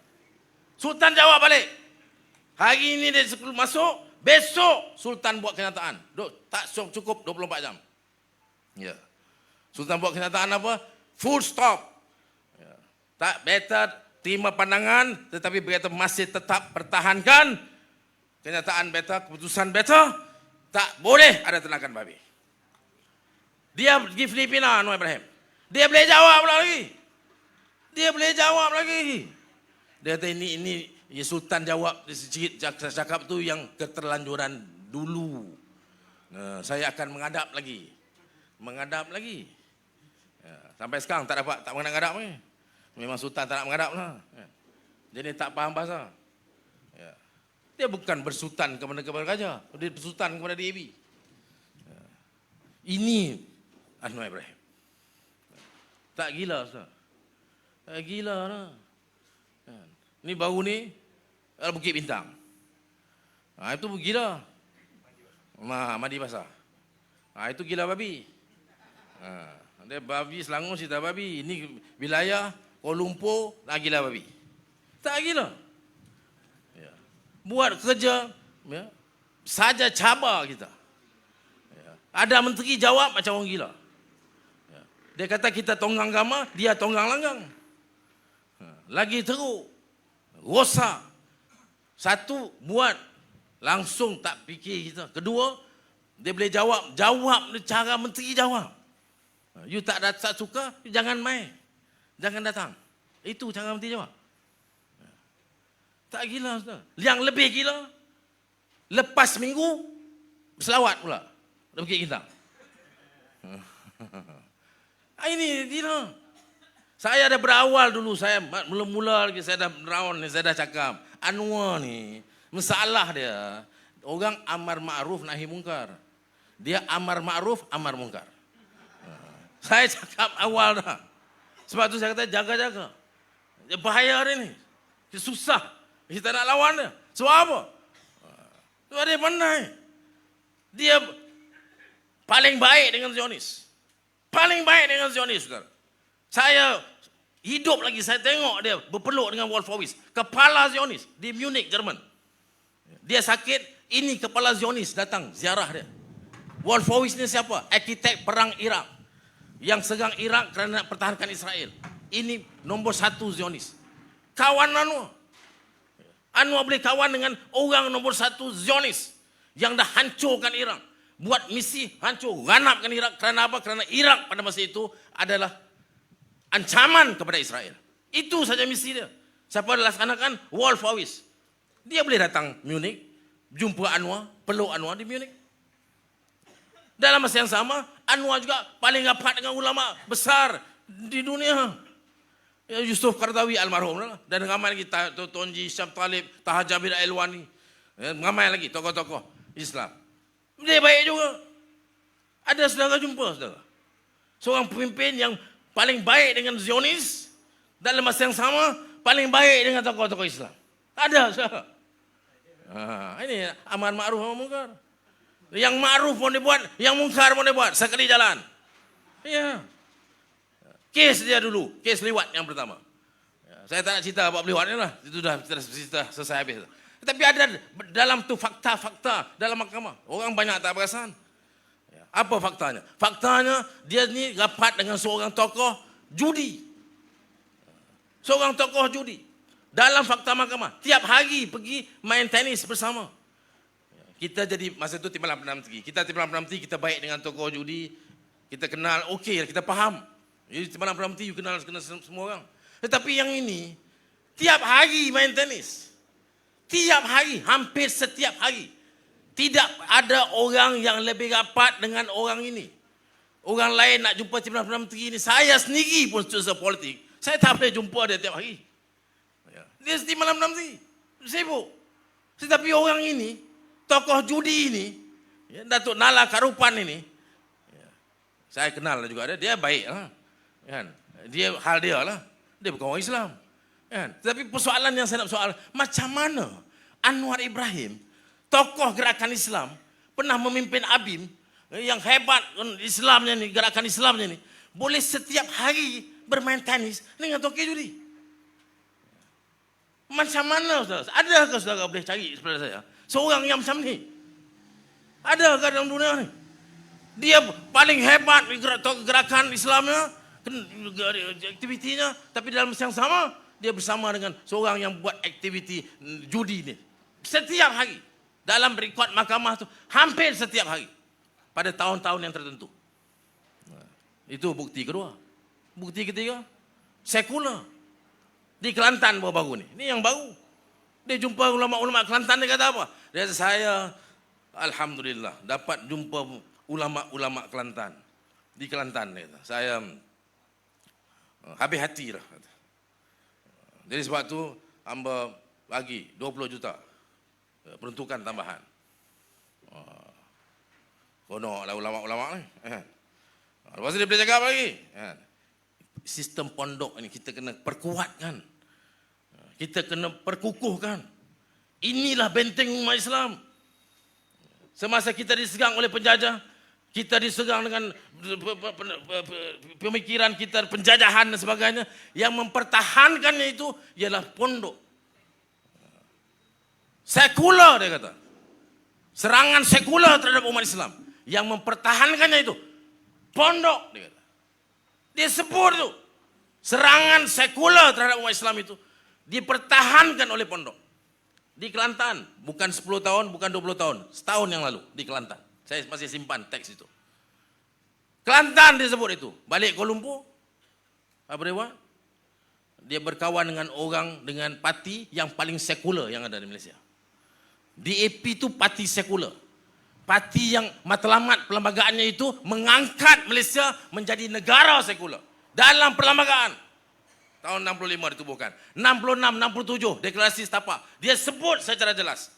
Sultan jawab balik. Hari ini dia masuk, besok Sultan buat kenyataan. Tak cukup 24 jam. Ya. Sultan buat kenyataan apa? Full stop. Ya. Tak better terima pandangan, tetapi better masih tetap pertahankan. Kenyataan better, keputusan better. Tak boleh ada ternakan babi. Dia pergi Filipina, Anwar Ibrahim. Dia boleh jawab lagi. Dia boleh jawab lagi. Dia kata ini ya Sultan jawab sikit cakap tu yang keterlanjuran dulu. Saya akan menghadap lagi. Menghadap lagi. Sampai sekarang tak menghadap ni. Memang Sultan tak nak menghadap lah. Jadi tak faham bahasa. Dia bukan bersultan kepada raja. Dia bersultan kepada DAB. Ini Anwar Ibrahim. Tak gila Ustaz. Tak gila lah. Ni baru ni Bukit Bintang. Itu gila. Madi Basah. Itu gila babi. Dia babi Selangor cerita babi. Ini wilayah Kuala Lumpur nak gila babi. Tak gila. Ya. Buat kerja ya, saja cabar kita. Ya. Ada menteri jawab macam orang gila. Ya. Dia kata kita tonggang agama, dia tonggang langgang. Lagi teruk. Rosak. Satu, buat langsung tak fikir kita. Kedua, dia boleh jawab cara menteri jawab. You tak suka, you jangan main. Jangan datang. Itu cara menteri jawab. Tak gila Ustaz. Yang lebih gila, lepas minggu, selawat pula. Bukit Bintang. Ini gila. Saya dah berawal dulu, saya mula-mula lagi saya dah round ni, saya dah cakap. Anwar ni, masalah dia, orang amar ma'ruf nahi mungkar. Dia amar ma'ruf, amar mungkar. Saya cakap awal dah. Sebab tu saya kata jaga-jaga. Dia bahaya dia ni. Dia susah. Kita nak lawan dia. Sebab apa? Sebab dia pandai. Dia paling baik dengan Zionis. Paling baik dengan Zionis, saudara. Saya hidup lagi, saya tengok dia berpeluk dengan Wolfowitz. Kepala Zionis di Munich, Jerman. Dia sakit, ini kepala Zionis datang ziarah dia. Wolfowitz ni siapa? Arkitek perang Iraq. Yang serang Iraq kerana nak pertahankan Israel. Ini nombor 1 Zionis. Kawan Anwar. Anwar boleh kawan dengan orang nombor 1 Zionis. Yang dah hancurkan Iraq. Buat misi hancur, ganapkan Iraq. Kerana apa? Kerana Iraq pada masa itu adalah ancaman kepada Israel. Itu saja misi dia. Siapa laksanakan? Wolfowitz. Dia boleh datang Munich, jumpa Anwar, peluk Anwar di Munich. Dalam masa yang sama, Anwar juga paling rapat dengan ulama besar di dunia. Yusuf Qaradawi almarhum dan ramai lagi Tonji Syam Talib, Taha Jabir Al-Wani. Ramai lagi tokoh-tokoh Islam. Dia baik juga. Ada saudara jumpa saudara. Seorang pemimpin yang paling baik dengan Zionis, dalam masa yang sama paling baik dengan tokoh-tokoh Islam. Ada saudara. Ini amar ma'ruf amar mungkar. Yang ma'ruf pun dibuat, yang mungkar pun dibuat. Sekali jalan. Ya. Kes dia dulu, kes liwat yang pertama. Saya tak nak cerita bab liwat ni lah. Itu dah cerita selesai habis. Tapi ada dalam tu fakta-fakta dalam mahkamah. Orang banyak tak perasan. Apa faktanya? Faktanya dia ni rapat dengan seorang tokoh judi. Seorang tokoh judi. Dalam fakta mahkamah, tiap hari pergi main tenis bersama. Kita jadi masa itu Timbalan Perdana Menteri. Kita Timbalan Perdana Menteri, kita baik dengan tokoh judi. Kita kenal, okey, kita faham. Jadi Timbalan Perdana Menteri, you kenal semua orang. Tetapi yang ini, tiap hari main tenis. Tiap hari, hampir setiap hari. Tidak ada orang yang lebih rapat dengan orang ini. Orang lain nak jumpa Timbalan Perdana Menteri ini, saya sendiri pun secara politik, saya tak boleh jumpa dia tiap hari. Ya. Dia mesti malam nanti. Sibuk. Tetapi orang ini, tokoh judi ini, ya, Datuk Nala Karupan ini, ya, saya kenal juga dia baik lah. Kan? Dia hal dia lah. Dia bukan orang Islam. Kan? Tetapi persoalan yang saya nak soal, macam mana Anwar Ibrahim, tokoh gerakan Islam, pernah memimpin ABIM, yang hebat Islamnya ni, gerakan Islamnya ni, boleh setiap hari bermain tenis dengan tokoh judi. Macam mana saudara? Adakah saudara boleh cari sebelah saya seorang yang macam ni? Adakah dalam dunia ni? Dia paling hebat gerakan Islamnya, aktivitinya, tapi dalam masa yang sama dia bersama dengan seorang yang buat aktiviti judi ni. Setiap hari. Dalam rekod mahkamah tu hampir setiap hari. Pada tahun-tahun yang tertentu. Itu bukti kedua. Bukti ketiga, sekular. Di Kelantan baru-baru ni. Ini yang baru. Dia jumpa ulama-ulama Kelantan, dia kata apa? Dia kata, saya alhamdulillah dapat jumpa ulama-ulama Kelantan. Di Kelantan dia kata. Saya habis hati lah. Jadi sebab tu hamba bagi 20 juta peruntukan tambahan. Konoklah ulama-ulama ni. Lepas tu dia boleh cakap lagi. Sistem pondok ni kita kena perkuatkan. Kita kena perkukuhkan. Inilah benteng umat Islam. Semasa kita disegang oleh penjajah, kita disegang dengan pemikiran kita, penjajahan dan sebagainya, yang mempertahankannya itu ialah pondok. Sekular dia kata. Serangan sekular terhadap umat Islam. Yang mempertahankannya itu pondok dia kata. Dia sebut tu. Serangan sekular terhadap umat Islam itu dipertahankan oleh pondok. Di Kelantan, bukan 10 tahun, bukan 20 tahun, setahun yang lalu di Kelantan. Saya masih simpan teks itu. Kelantan dia sebut itu. Balik Kuala Lumpur, apa dia buat? Dia berkawan dengan orang, dengan parti yang paling sekular yang ada di Malaysia. DAP itu parti sekular. Parti yang matlamat perlembagaannya itu mengangkat Malaysia menjadi negara sekular. Dalam perlembagaan. Tahun 65 ditubuhkan. 66, 67 deklarasi setapak. Dia sebut secara jelas.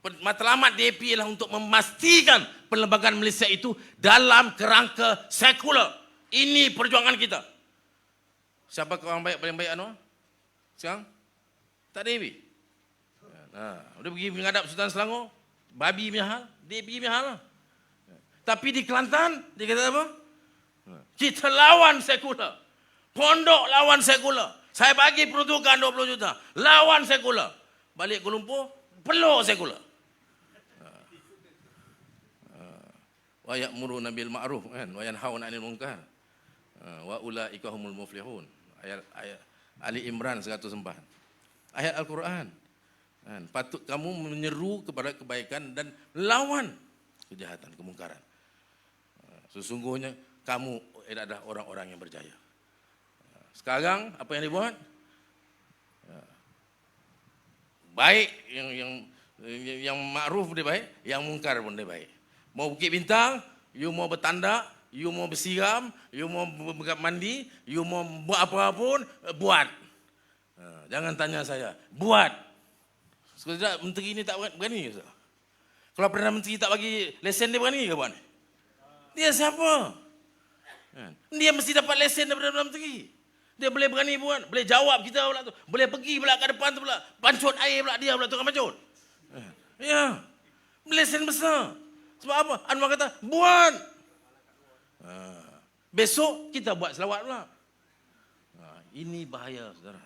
Matlamat DAP ialah untuk memastikan perlembagaan Malaysia itu dalam kerangka sekular. Ini perjuangan kita. Siapa orang baik paling baik Anwar? Sekarang? Tak ada DAP. Dia pergi menghadap Sultan Selangor. Babi punya hal. DAP punya hal lah. Tapi di Kelantan, dia kata apa? Kita lawan sekular. Pondok lawan sekular. Saya bagi peruntukan 20 juta. Lawan sekular. Balik Kuala Lumpur, peluk sekular. Wa ya'muruna bil ma'ruf kan, wa yanhauna 'anil munkar. Wa ulaika humul muflihun. Ayat Ali Imran 104. Ayat Al-Quran. Kan, patut kamu menyeru kepada kebaikan dan lawan kejahatan, kemungkaran. Sesungguhnya kamu adalah orang-orang yang berjaya. Sekarang apa yang dibuat? Baik, yang makruf dia baik, yang mungkar pun dia baik. Mau Bukit Bintang, you mau bertanda, you mau bersiram, you mau mandi, you mau buat apa pun, buat. Jangan tanya saya, buat. Sekejap menteri ni tak berani ke? Kalau Perdana Menteri tak bagi lesen, dia berani ke buat ni? Dia siapa? Dia mesti dapat lesen daripada Perdana Menteri. Dia boleh berani buat, boleh jawab kita pula tu. Boleh pergi pula ke depan tu pula. Pancut air pula dia pula tukang pancut. Ya. Lesen besar. Sebab apa? Anwar kata, buat. Besok kita buat selawat pula. Ini bahaya, saudara.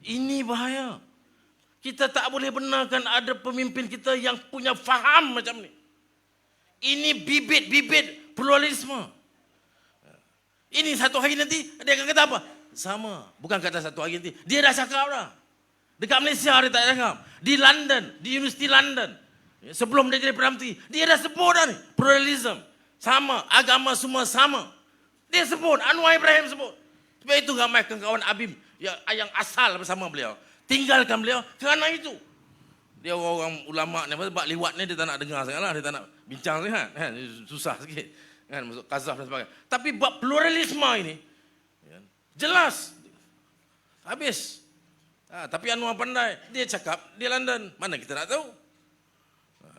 Ini bahaya. Kita tak boleh benarkan ada pemimpin kita yang punya faham macam ni. Ini bibit-bibit pluralisme. Ini satu hari nanti, dia akan kata apa? Sama. Bukan kata satu hari nanti. Dia dah cakap dah. Dekat Malaysia dia tak cakap. Di London, di Universiti London. Sebelum dia jadi Perdana Menteri, dia dah sebut dah ni. Pluralism. Sama. Agama semua sama. Dia sebut. Anwar Ibrahim sebut. Sebab itu ramai kawan-kawan ABIM yang asal bersama beliau. Tinggalkan beliau kerana itu. Dia orang ulama ni, sebab liwat ni dia tak nak dengar sangat lah. Dia tak nak bincang sangat. Kan? Susah sikit. Kan? Masuk kazaf dan sebagainya. Tapi buat pluralisme ini, jelas. Habis. Tapi Anwar pandai. Dia cakap dia London. Mana kita nak tahu?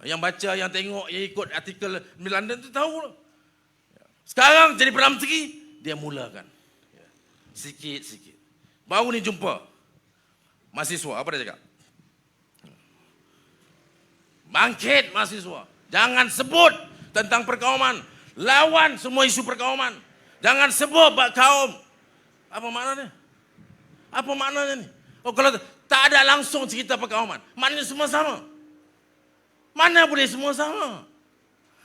Yang baca, yang tengok, yang ikut artikel di London tu tahu. Sekarang jadi Perdana Menteri, dia mulakan. Sikit-sikit. Baru ni jumpa mahasiswa. Apa dia cakap? Bangkit mahasiswa. Jangan sebut tentang perkauman. Lawan semua isu perkauman. Jangan sebut bab kaum. Apa maknanya? Apa maknanya ni? Oh, kalau tak ada langsung cerita perkauman, maknanya semua sama. Mana boleh semua sama?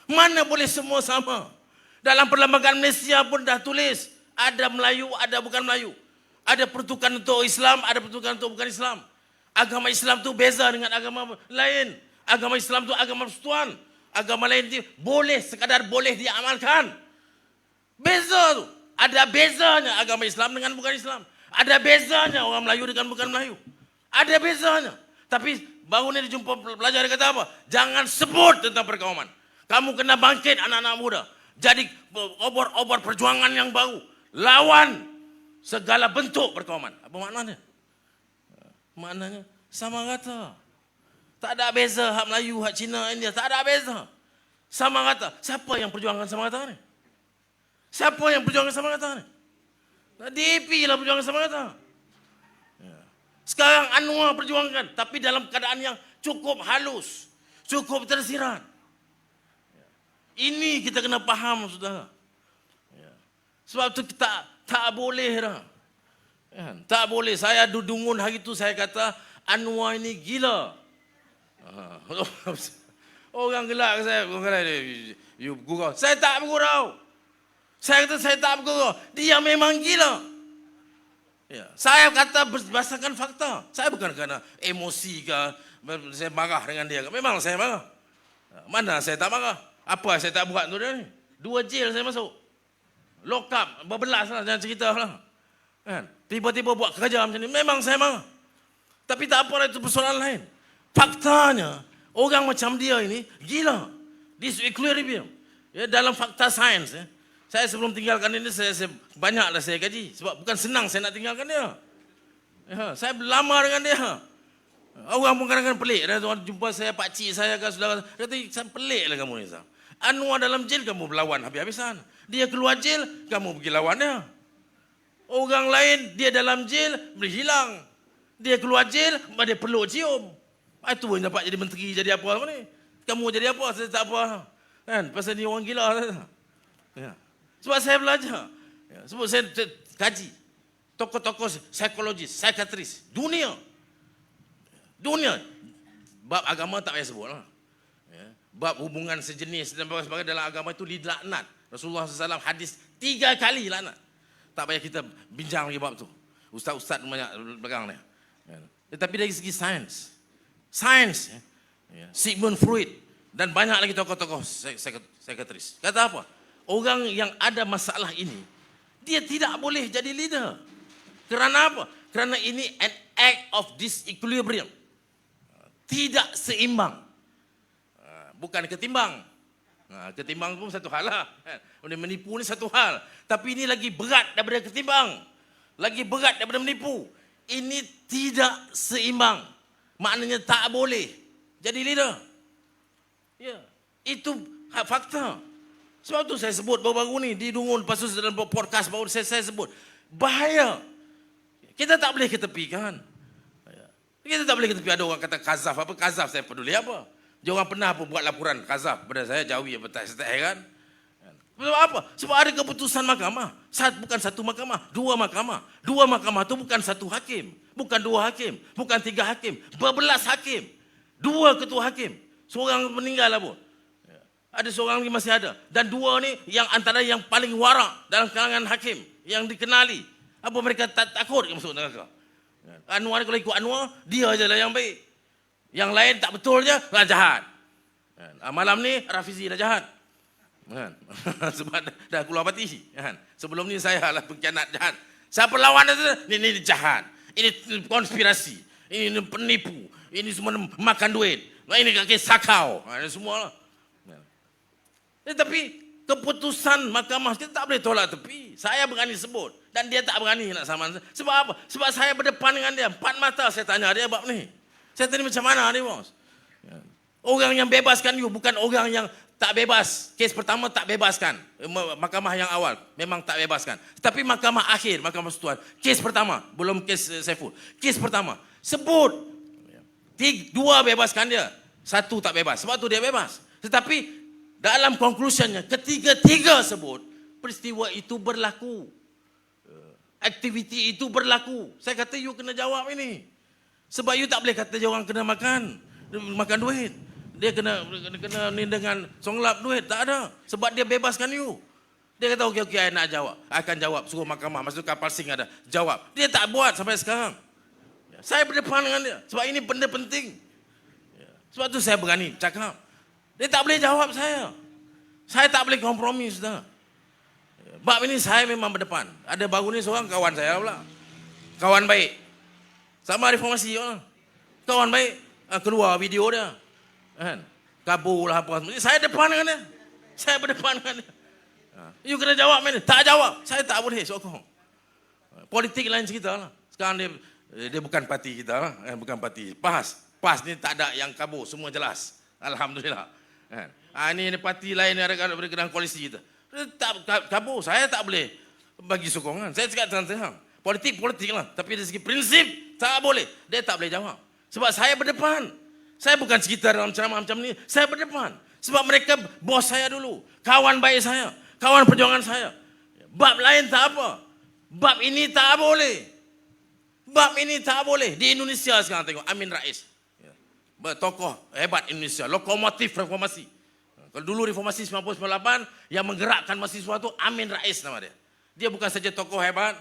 Mana boleh semua sama? Dalam Perlembagaan Malaysia pun dah tulis, ada Melayu, ada bukan Melayu. Ada pertukan untuk Islam, ada pertukan untuk bukan Islam. Agama Islam tu beza dengan agama lain. Agama Islam tu agama persekutuan. Agama lain tu boleh, sekadar boleh diamalkan. Beza tu. Ada bezanya agama Islam dengan bukan Islam. Ada bezanya orang Melayu dengan bukan Melayu. Ada bezanya. Tapi baru ni dia jumpa pelajar, dia kata apa? Jangan sebut tentang perkauman. Kamu kena bangkit anak-anak muda. Jadi obor-obor perjuangan yang baru. Lawan segala bentuk perkauman. Apa maknanya? Maknanya sama rata. Tak ada beza hak Melayu, hak Cina, India. Tak ada beza. Sama rata. Siapa yang perjuangan sama rata ni? Siapa yang perjuangan sama rata ni? DAP lah perjuangan sama rata. Sekarang Anwar perjuangkan, tapi dalam keadaan yang cukup halus, cukup tersirat. Ini kita kena faham, saudara. Sebab tu kita tak boleh dah. Tak boleh. Saya dudungun hari tu, saya kata Anwar ini gila. Orang gelak saya, you gurau. Saya tak bergurau. Saya kata saya tak bergurau. Dia memang gila. Saya kata berdasarkan fakta. Saya bukan kerana emosi ke, saya marah dengan dia. Memang saya marah. Mana saya tak marah? Apa saya tak buat tu dia ni? 2 jail saya masuk. Lock up, berbelas lah, jangan cerita lah. Kan? Tiba-tiba buat kerja macam ni. Memang saya marah. Tapi tak apa, itu persoalan lain. Faktanya, orang macam dia ini gila. Disequilibrium. Dalam fakta sains. Saya sebelum tinggalkan ini, saya banyaklah saya kaji. Sebab bukan senang saya nak tinggalkan dia. Saya lama dengan dia. Orang pun kadang-kadang pelik. Orang jumpa saya, pakcik saya ke saudara. Dia kata, saya pelik lah kamu ni. Anwar dalam jail, kamu berlawan habis-habisan. Dia keluar jail, kamu pergi lawan dia. Orang lain, dia dalam jail, boleh hilang. Dia keluar jail, dia peluk cium. Itu yang dapat jadi menteri, jadi apa ni. Kamu jadi apa, saya tak apa. Kan? Pasal ni orang gila. Sebab saya belajar. Sebab saya kaji. Tokoh-tokoh psikologis, psikiatris. Dunia. Bab agama tak payah sebut lah. Bab hubungan sejenis dan sebagainya dalam agama itu dilaknat. Rasulullah SAW hadis 3 kali laknat. Tak payah kita bincang lagi bab tu. Ustaz-ustaz banyak pegang ni. Tetapi dari segi sains. Sigmund Freud dan banyak lagi tokoh-tokoh psikiatris. Kata apa? Orang yang ada masalah ini, dia tidak boleh jadi leader. Kerana apa? Kerana ini an act of disequilibrium. Tidak seimbang. Bukan ketimbang. Ketimbang pun satu hal lah. Menipu ni satu hal. Tapi ini lagi berat daripada ketimbang. Lagi berat daripada menipu. Ini tidak seimbang. Maknanya tak boleh jadi leader. Itu fakta. Sebab tu saya sebut baru-baru ni di Dungun, lepas tu dalam podcast baru saya sebut. Bahaya. Kita tak boleh ketepikan. Kita tak boleh ketepi. Ada orang kata kazaf. Apa kazaf? Saya peduli apa? Dia orang pernah apa buat laporan kazaf kepada saya, Jawi apa tak, saya tak heran. Sebab apa? Sebab ada keputusan mahkamah. Bukan satu mahkamah, 2 mahkamah. 2 mahkamah tu bukan satu hakim. Bukan 2 hakim. Bukan 3 hakim. Berbelas hakim. 2 ketua hakim. Seorang meninggal lah pun. Ada seorang lagi masih ada. Dan 2 ni yang antara yang paling warak dalam kalangan hakim. Yang dikenali. Apa mereka takut masuk neraka? Anwar, kalau ikut Anwar, dia je lah yang baik. Yang lain tak betul je, lah jahat. Malam ni Rafizi dah jahat. Sebab dah keluar parti. Sebelum ni saya lah pengkhianat jahat. Siapa lawan itu? Ini jahat. Ini konspirasi. Ini penipu. Ini semua makan duit. Ini kaki sakau. Ini semua lah. Tapi keputusan mahkamah kita tak boleh tolak tepi. Saya berani sebut dan dia tak berani nak saman. Sebab apa? Sebab saya berdepan dengan dia. 4 mata saya tanya dia bab ni. Saya tanya macam mana ni bos? Orang yang bebaskan you bukan orang yang tak bebas. Kes pertama tak bebaskan. Mahkamah yang awal memang tak bebaskan. Tapi mahkamah akhir, mahkamah persekutuan. Kes pertama, belum kes Saiful. Kes pertama, sebut. 2 bebaskan dia. 1 tak bebas. Sebab tu dia bebas. Tetapi dalam conclusionnya, ketiga-tiga sebut, peristiwa itu berlaku. Aktiviti itu berlaku. Saya kata you kena jawab ini. Sebab you tak boleh kata dia orang kena makan duit. Dia kena ni dengan songlap duit. Tak ada. Sebab dia bebaskan you. Dia kata okey, I nak jawab. Akan jawab. Suruh mahkamah. Masa tu kapal sing ada. Jawab. Dia tak buat sampai sekarang. Saya berdepan dengan dia. Sebab ini benda penting. Sebab tu saya berani cakap. Dia tak boleh jawab saya. Saya tak boleh kompromi, sudah. Bab ini saya memang berdepan. Ada baru ni seorang kawan saya pula. Kawan baik. Sama reformasi orang. Kawan baik. Keluar video dia. Kan? Kabur lah apa. Saya depan dengan dia. Saya berdepan dengan dia. You kena jawab mana? Tak jawab. Saya tak boleh sokong. Politik lain cerita lah. Sekarang dia bukan parti kita lah. Bukan parti. PAS ni tak ada yang kabur. Semua jelas. Alhamdulillah. Ini parti lain yang ada dalam koalisi kita. Tak kabur. Saya tak boleh bagi sokongan. Saya cakap terang-terang. Politik lah. Tapi dari segi prinsip, tak boleh. Dia tak boleh jawab. Sebab saya berdepan. Saya bukan sekitar dalam ceramah macam ni. Saya berdepan. Sebab mereka bos saya dulu. Kawan baik saya. Kawan perjuangan saya. Bab lain tak apa. Bab ini tak boleh. Bab ini tak boleh. Di Indonesia sekarang tengok. Amin Rais. Tokoh hebat Indonesia. Lokomotif reformasi. Kalau dulu reformasi 1998, yang menggerakkan mahasiswa itu Amin Rais nama dia. Dia bukan saja tokoh hebat.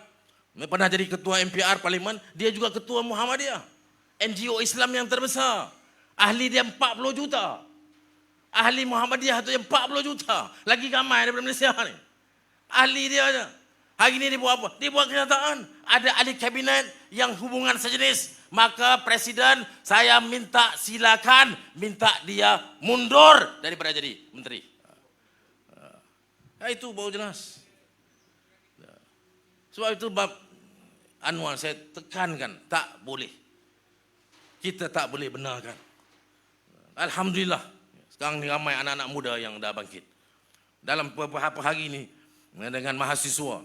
Pernah jadi ketua MPR Parlimen. Dia juga ketua Muhammadiyah. NGO Islam yang terbesar. Ahli dia 40 juta. Ahli Muhammadiyah itu yang 40 juta. Lagi ramai daripada Malaysia ni. Ahli dia aja. Hari ini dia buat apa? Dia buat kenyataan. Ada ahli kabinet yang hubungan sejenis. Maka Presiden saya minta silakan minta dia mundur daripada jadi menteri. Itu baru jelas. Sebab itu bab Anwar saya tekankan tak boleh. Kita tak boleh benarkan. Alhamdulillah. Sekarang ni ramai anak-anak muda yang dah bangkit. Dalam beberapa hari ni dengan mahasiswa.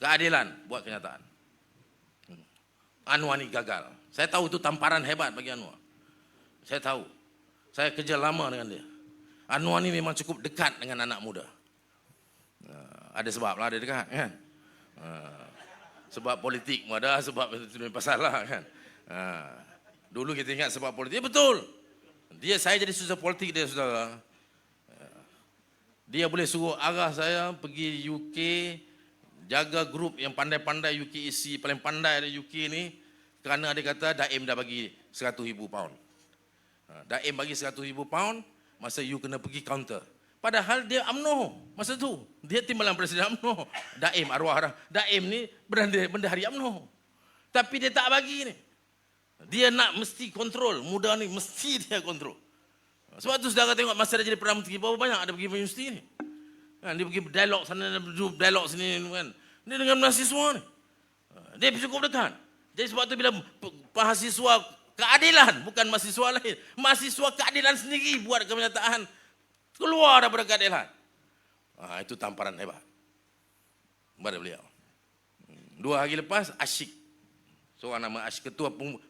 Keadilan buat kenyataan. Anwar ni gagal. Saya tahu itu tamparan hebat bagi Anwar. Saya tahu. Saya kerja lama dengan dia. Anwar ni memang cukup dekat dengan anak muda. Ada sebab lah dia dekat kan. Sebab politik pun ada, sebab itu pasal lah kan. Dulu kita ingat sebab politik. Betul. Saya jadi susah politik dia, saudara. Dia boleh suruh arah saya pergi UK, jaga grup yang pandai-pandai UK isi, paling pandai dari UK ni, kerana dia kata Daim dah bagi 100,000 pound. Daim bagi 100,000 pound, masa you kena pergi counter. Padahal dia UMNO masa tu. Dia timbalan Presiden UMNO. Daim arwah dah. Daim ni bendahari UMNO. Tapi dia tak bagi ni. Dia nak mesti kontrol. Muda ni mesti dia kontrol. Sebab tu saudara tengok masa dia jadi Perdana Menteri, berapa banyak ada pergi universiti ni. Kan, dia pergi dialog sana, dialog sini kan. Dia dengan mahasiswa ni. Dia cukup dekat. Jadi sebab tu bila mahasiswa keadilan, bukan mahasiswa lain. Mahasiswa keadilan sendiri buat kenyataan. Keluar daripada keadilan. Itu tamparan hebat. Kepada beliau. 2 hari lepas, Asyik. Seorang nama Asyik, Ketua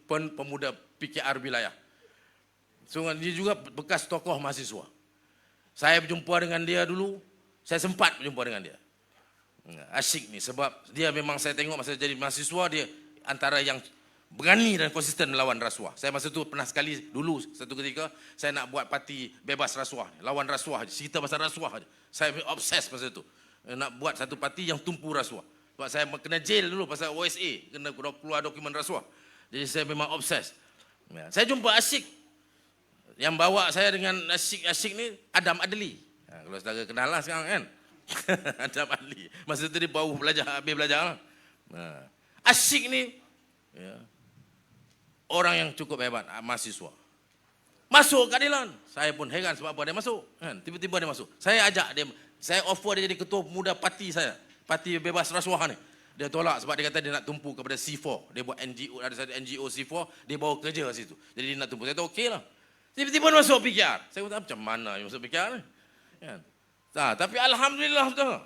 Pemuda PKR Wilayah. Dia juga bekas tokoh mahasiswa. Saya berjumpa dengan dia dulu. Saya sempat berjumpa dengan dia. Asyik ni sebab dia memang saya tengok masa jadi mahasiswa, dia antara yang berani dan konsisten melawan rasuah. Saya masa tu pernah sekali dulu satu ketika saya nak buat parti bebas rasuah, lawan rasuah, cerita pasal rasuah. Saya obses masa tu. Nak buat satu parti yang tumpu rasuah. Sebab saya kena jail dulu pasal OSA, kena keluar dokumen rasuah. Jadi saya memang obses. Saya jumpa Asyik. Yang bawa saya dengan Asyik ni Adam Adli. Kalau saudara kenal lah sekarang kan. Adam Adli. Masa tu dia baru habis belajar lah. Asyik ni orang yang cukup hebat, mahasiswa. Masuk keadilan. Saya pun heran sebab apa dia masuk. Kan? Tiba-tiba dia masuk. Saya ajak dia, saya offer dia jadi ketua pemuda parti saya. Parti bebas rasuah ni. Dia tolak sebab dia kata dia nak tumpu kepada C4. Dia buat NGO, ada satu NGO C4, dia bawa kerja kat situ. Jadi dia nak tumpu. Saya kata okey lah. Tiba-tiba dia masuk PKR. Saya kata macam mana dia masuk PKR ni? Kan? Tapi Alhamdulillah, betul.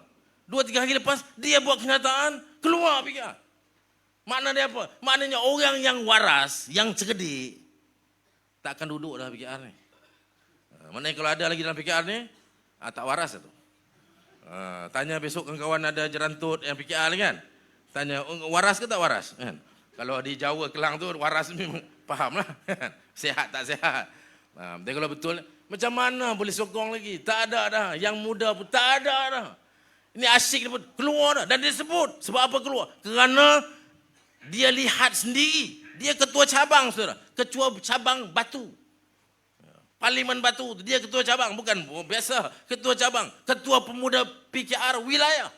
2-3 hari lepas, dia buat kenyataan, keluar PKR. Makna dia apa? Maknanya orang yang waras, yang cerdik, tak akan duduk dalam PKR ni. Maknanya kalau ada lagi dalam PKR ni, tak waras tu. Tanya besok kawan-kawan ada jerantut yang PKR ni kan. Tanya, waras ke tak waras? Kan? Kalau di Jawa, Kelang tu, waras memang faham lah. Sehat tak sehat. Dan kalau betul, macam mana boleh sokong lagi? Tak ada dah. Yang muda pun tak ada dah. Ini asyik dia pun keluar dah. Dan dia sebut, sebab apa keluar? Kerana dia lihat sendiri. Dia ketua cabang, saudara. Ketua cabang Batu. Parlimen Batu. Dia ketua cabang. Bukan biasa. Ketua cabang. Ketua pemuda PKR wilayah.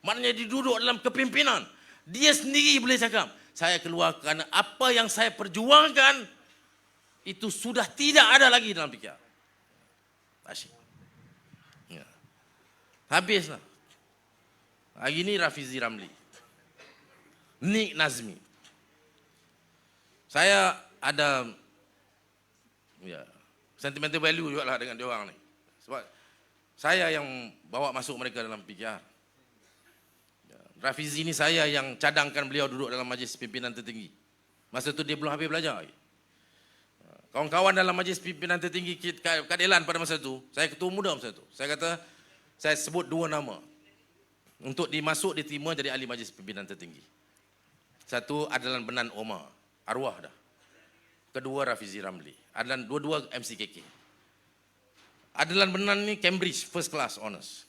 Maknanya dia duduk dalam kepimpinan. Dia sendiri boleh cakap. Saya keluar kerana apa yang saya perjuangkan, itu sudah tidak ada lagi dalam PKR. Asyik. Ya. Habislah. Hari ini Rafizi Ramli. Nik Nazmi. Saya ada sentimental value juga lah dengan diorang ni. Sebab saya yang bawa masuk mereka dalam PKR. Rafizi ni saya yang cadangkan beliau duduk dalam majlis pimpinan tertinggi. Masa tu dia belum habis belajar lagi. Kawan-kawan dalam majlis pimpinan tertinggi keadilan pada masa tu, saya ketua muda masa tu. Saya kata, saya sebut 2 nama. Untuk dimasuk, diterima jadi ahli majlis pimpinan tertinggi. Satu Adlan Benan Omar, arwah dah. Kedua Rafizi Ramli. Adlan dua-dua MCKK. Adlan Benan ni Cambridge First Class Honours.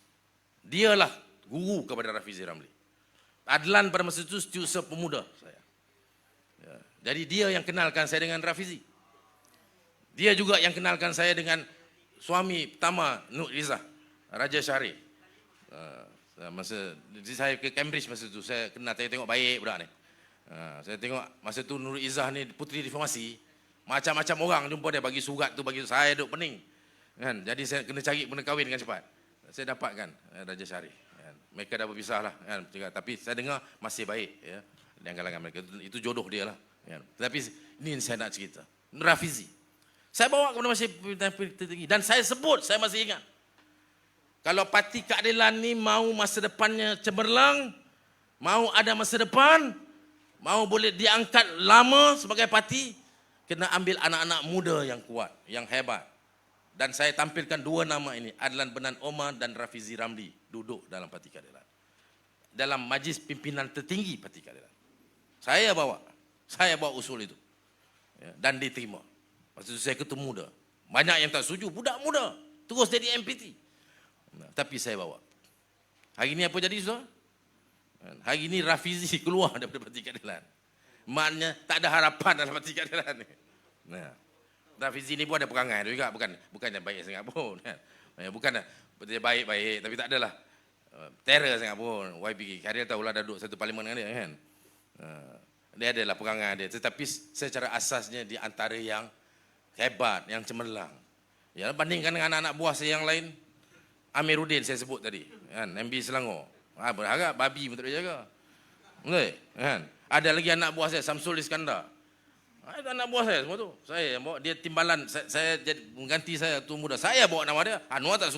Dialah guru kepada Rafizi Ramli. Adlan pada masa itu setiausaha pemuda saya. Ya. Jadi dia yang kenalkan saya dengan Rafizi. Dia juga yang kenalkan saya dengan suami pertama Nur Izzah, Raja Syarif. Masa saya ke Cambridge masa itu, saya kenal, saya tengok baik budak ni. Saya tengok masa tu Nur Izzah ni puteri reformasi, macam-macam orang jumpa dia, bagi surat tu, bagi saya duduk pening. Kan? Jadi saya kena cari kena kahwin dengan cepat. Saya dapatkan Raja Syarif. Kan? Mereka dah berpisah lah. Kan? Tapi saya dengar masih baik. Ya? Di kalangan mereka. Itu jodoh dia lah. Kan? Tapi ini saya nak cerita. Rafizi. Saya bawa kepada masih tertinggi. Dan saya sebut, saya masih ingat. Kalau parti keadilan ni mau masa depannya cemerlang, mau ada masa depan, mau boleh diangkat lama sebagai parti, kena ambil anak-anak muda yang kuat, yang hebat. Dan saya tampilkan 2 nama ini, Adlan Benan Omar dan Rafizi Ramli, duduk dalam parti keadilan. Dalam majlis pimpinan tertinggi parti keadilan. Saya bawa usul itu. Ya, dan diterima. Masa itu saya ketua muda. Banyak yang tak setuju, budak muda. Terus jadi MPT. Tapi saya bawa. Hari ini apa jadi, saudara? Hari ini Rafizi keluar daripada parti keadilan. Maknanya tak ada harapan dalam parti keadilan ni. Nah, Rafizi ni pun ada perangai juga, bukannya baik sangat pun. Bukan dia baik-baik, tapi tak adalah terror sangat pun. YB Khairil tahulah dah duduk satu parlimen dengan dia kan. Dia adalah perangai dia, tetapi secara asasnya di antara yang hebat, yang cemerlang. Ya, bandingkan dengan anak-anak buah saya yang lain, Amiruddin saya sebut tadi, kan, MB Selangor. Berharap babi pun tak boleh jaga. Betul? Kan? Ada lagi anak buah saya, Samsul Iskandar. Itu anak buah saya semua tu. Saya yang bawa, dia timbalan, saya jadi mengganti saya tu muda. Saya bawa nama dia, Anwar tak suka.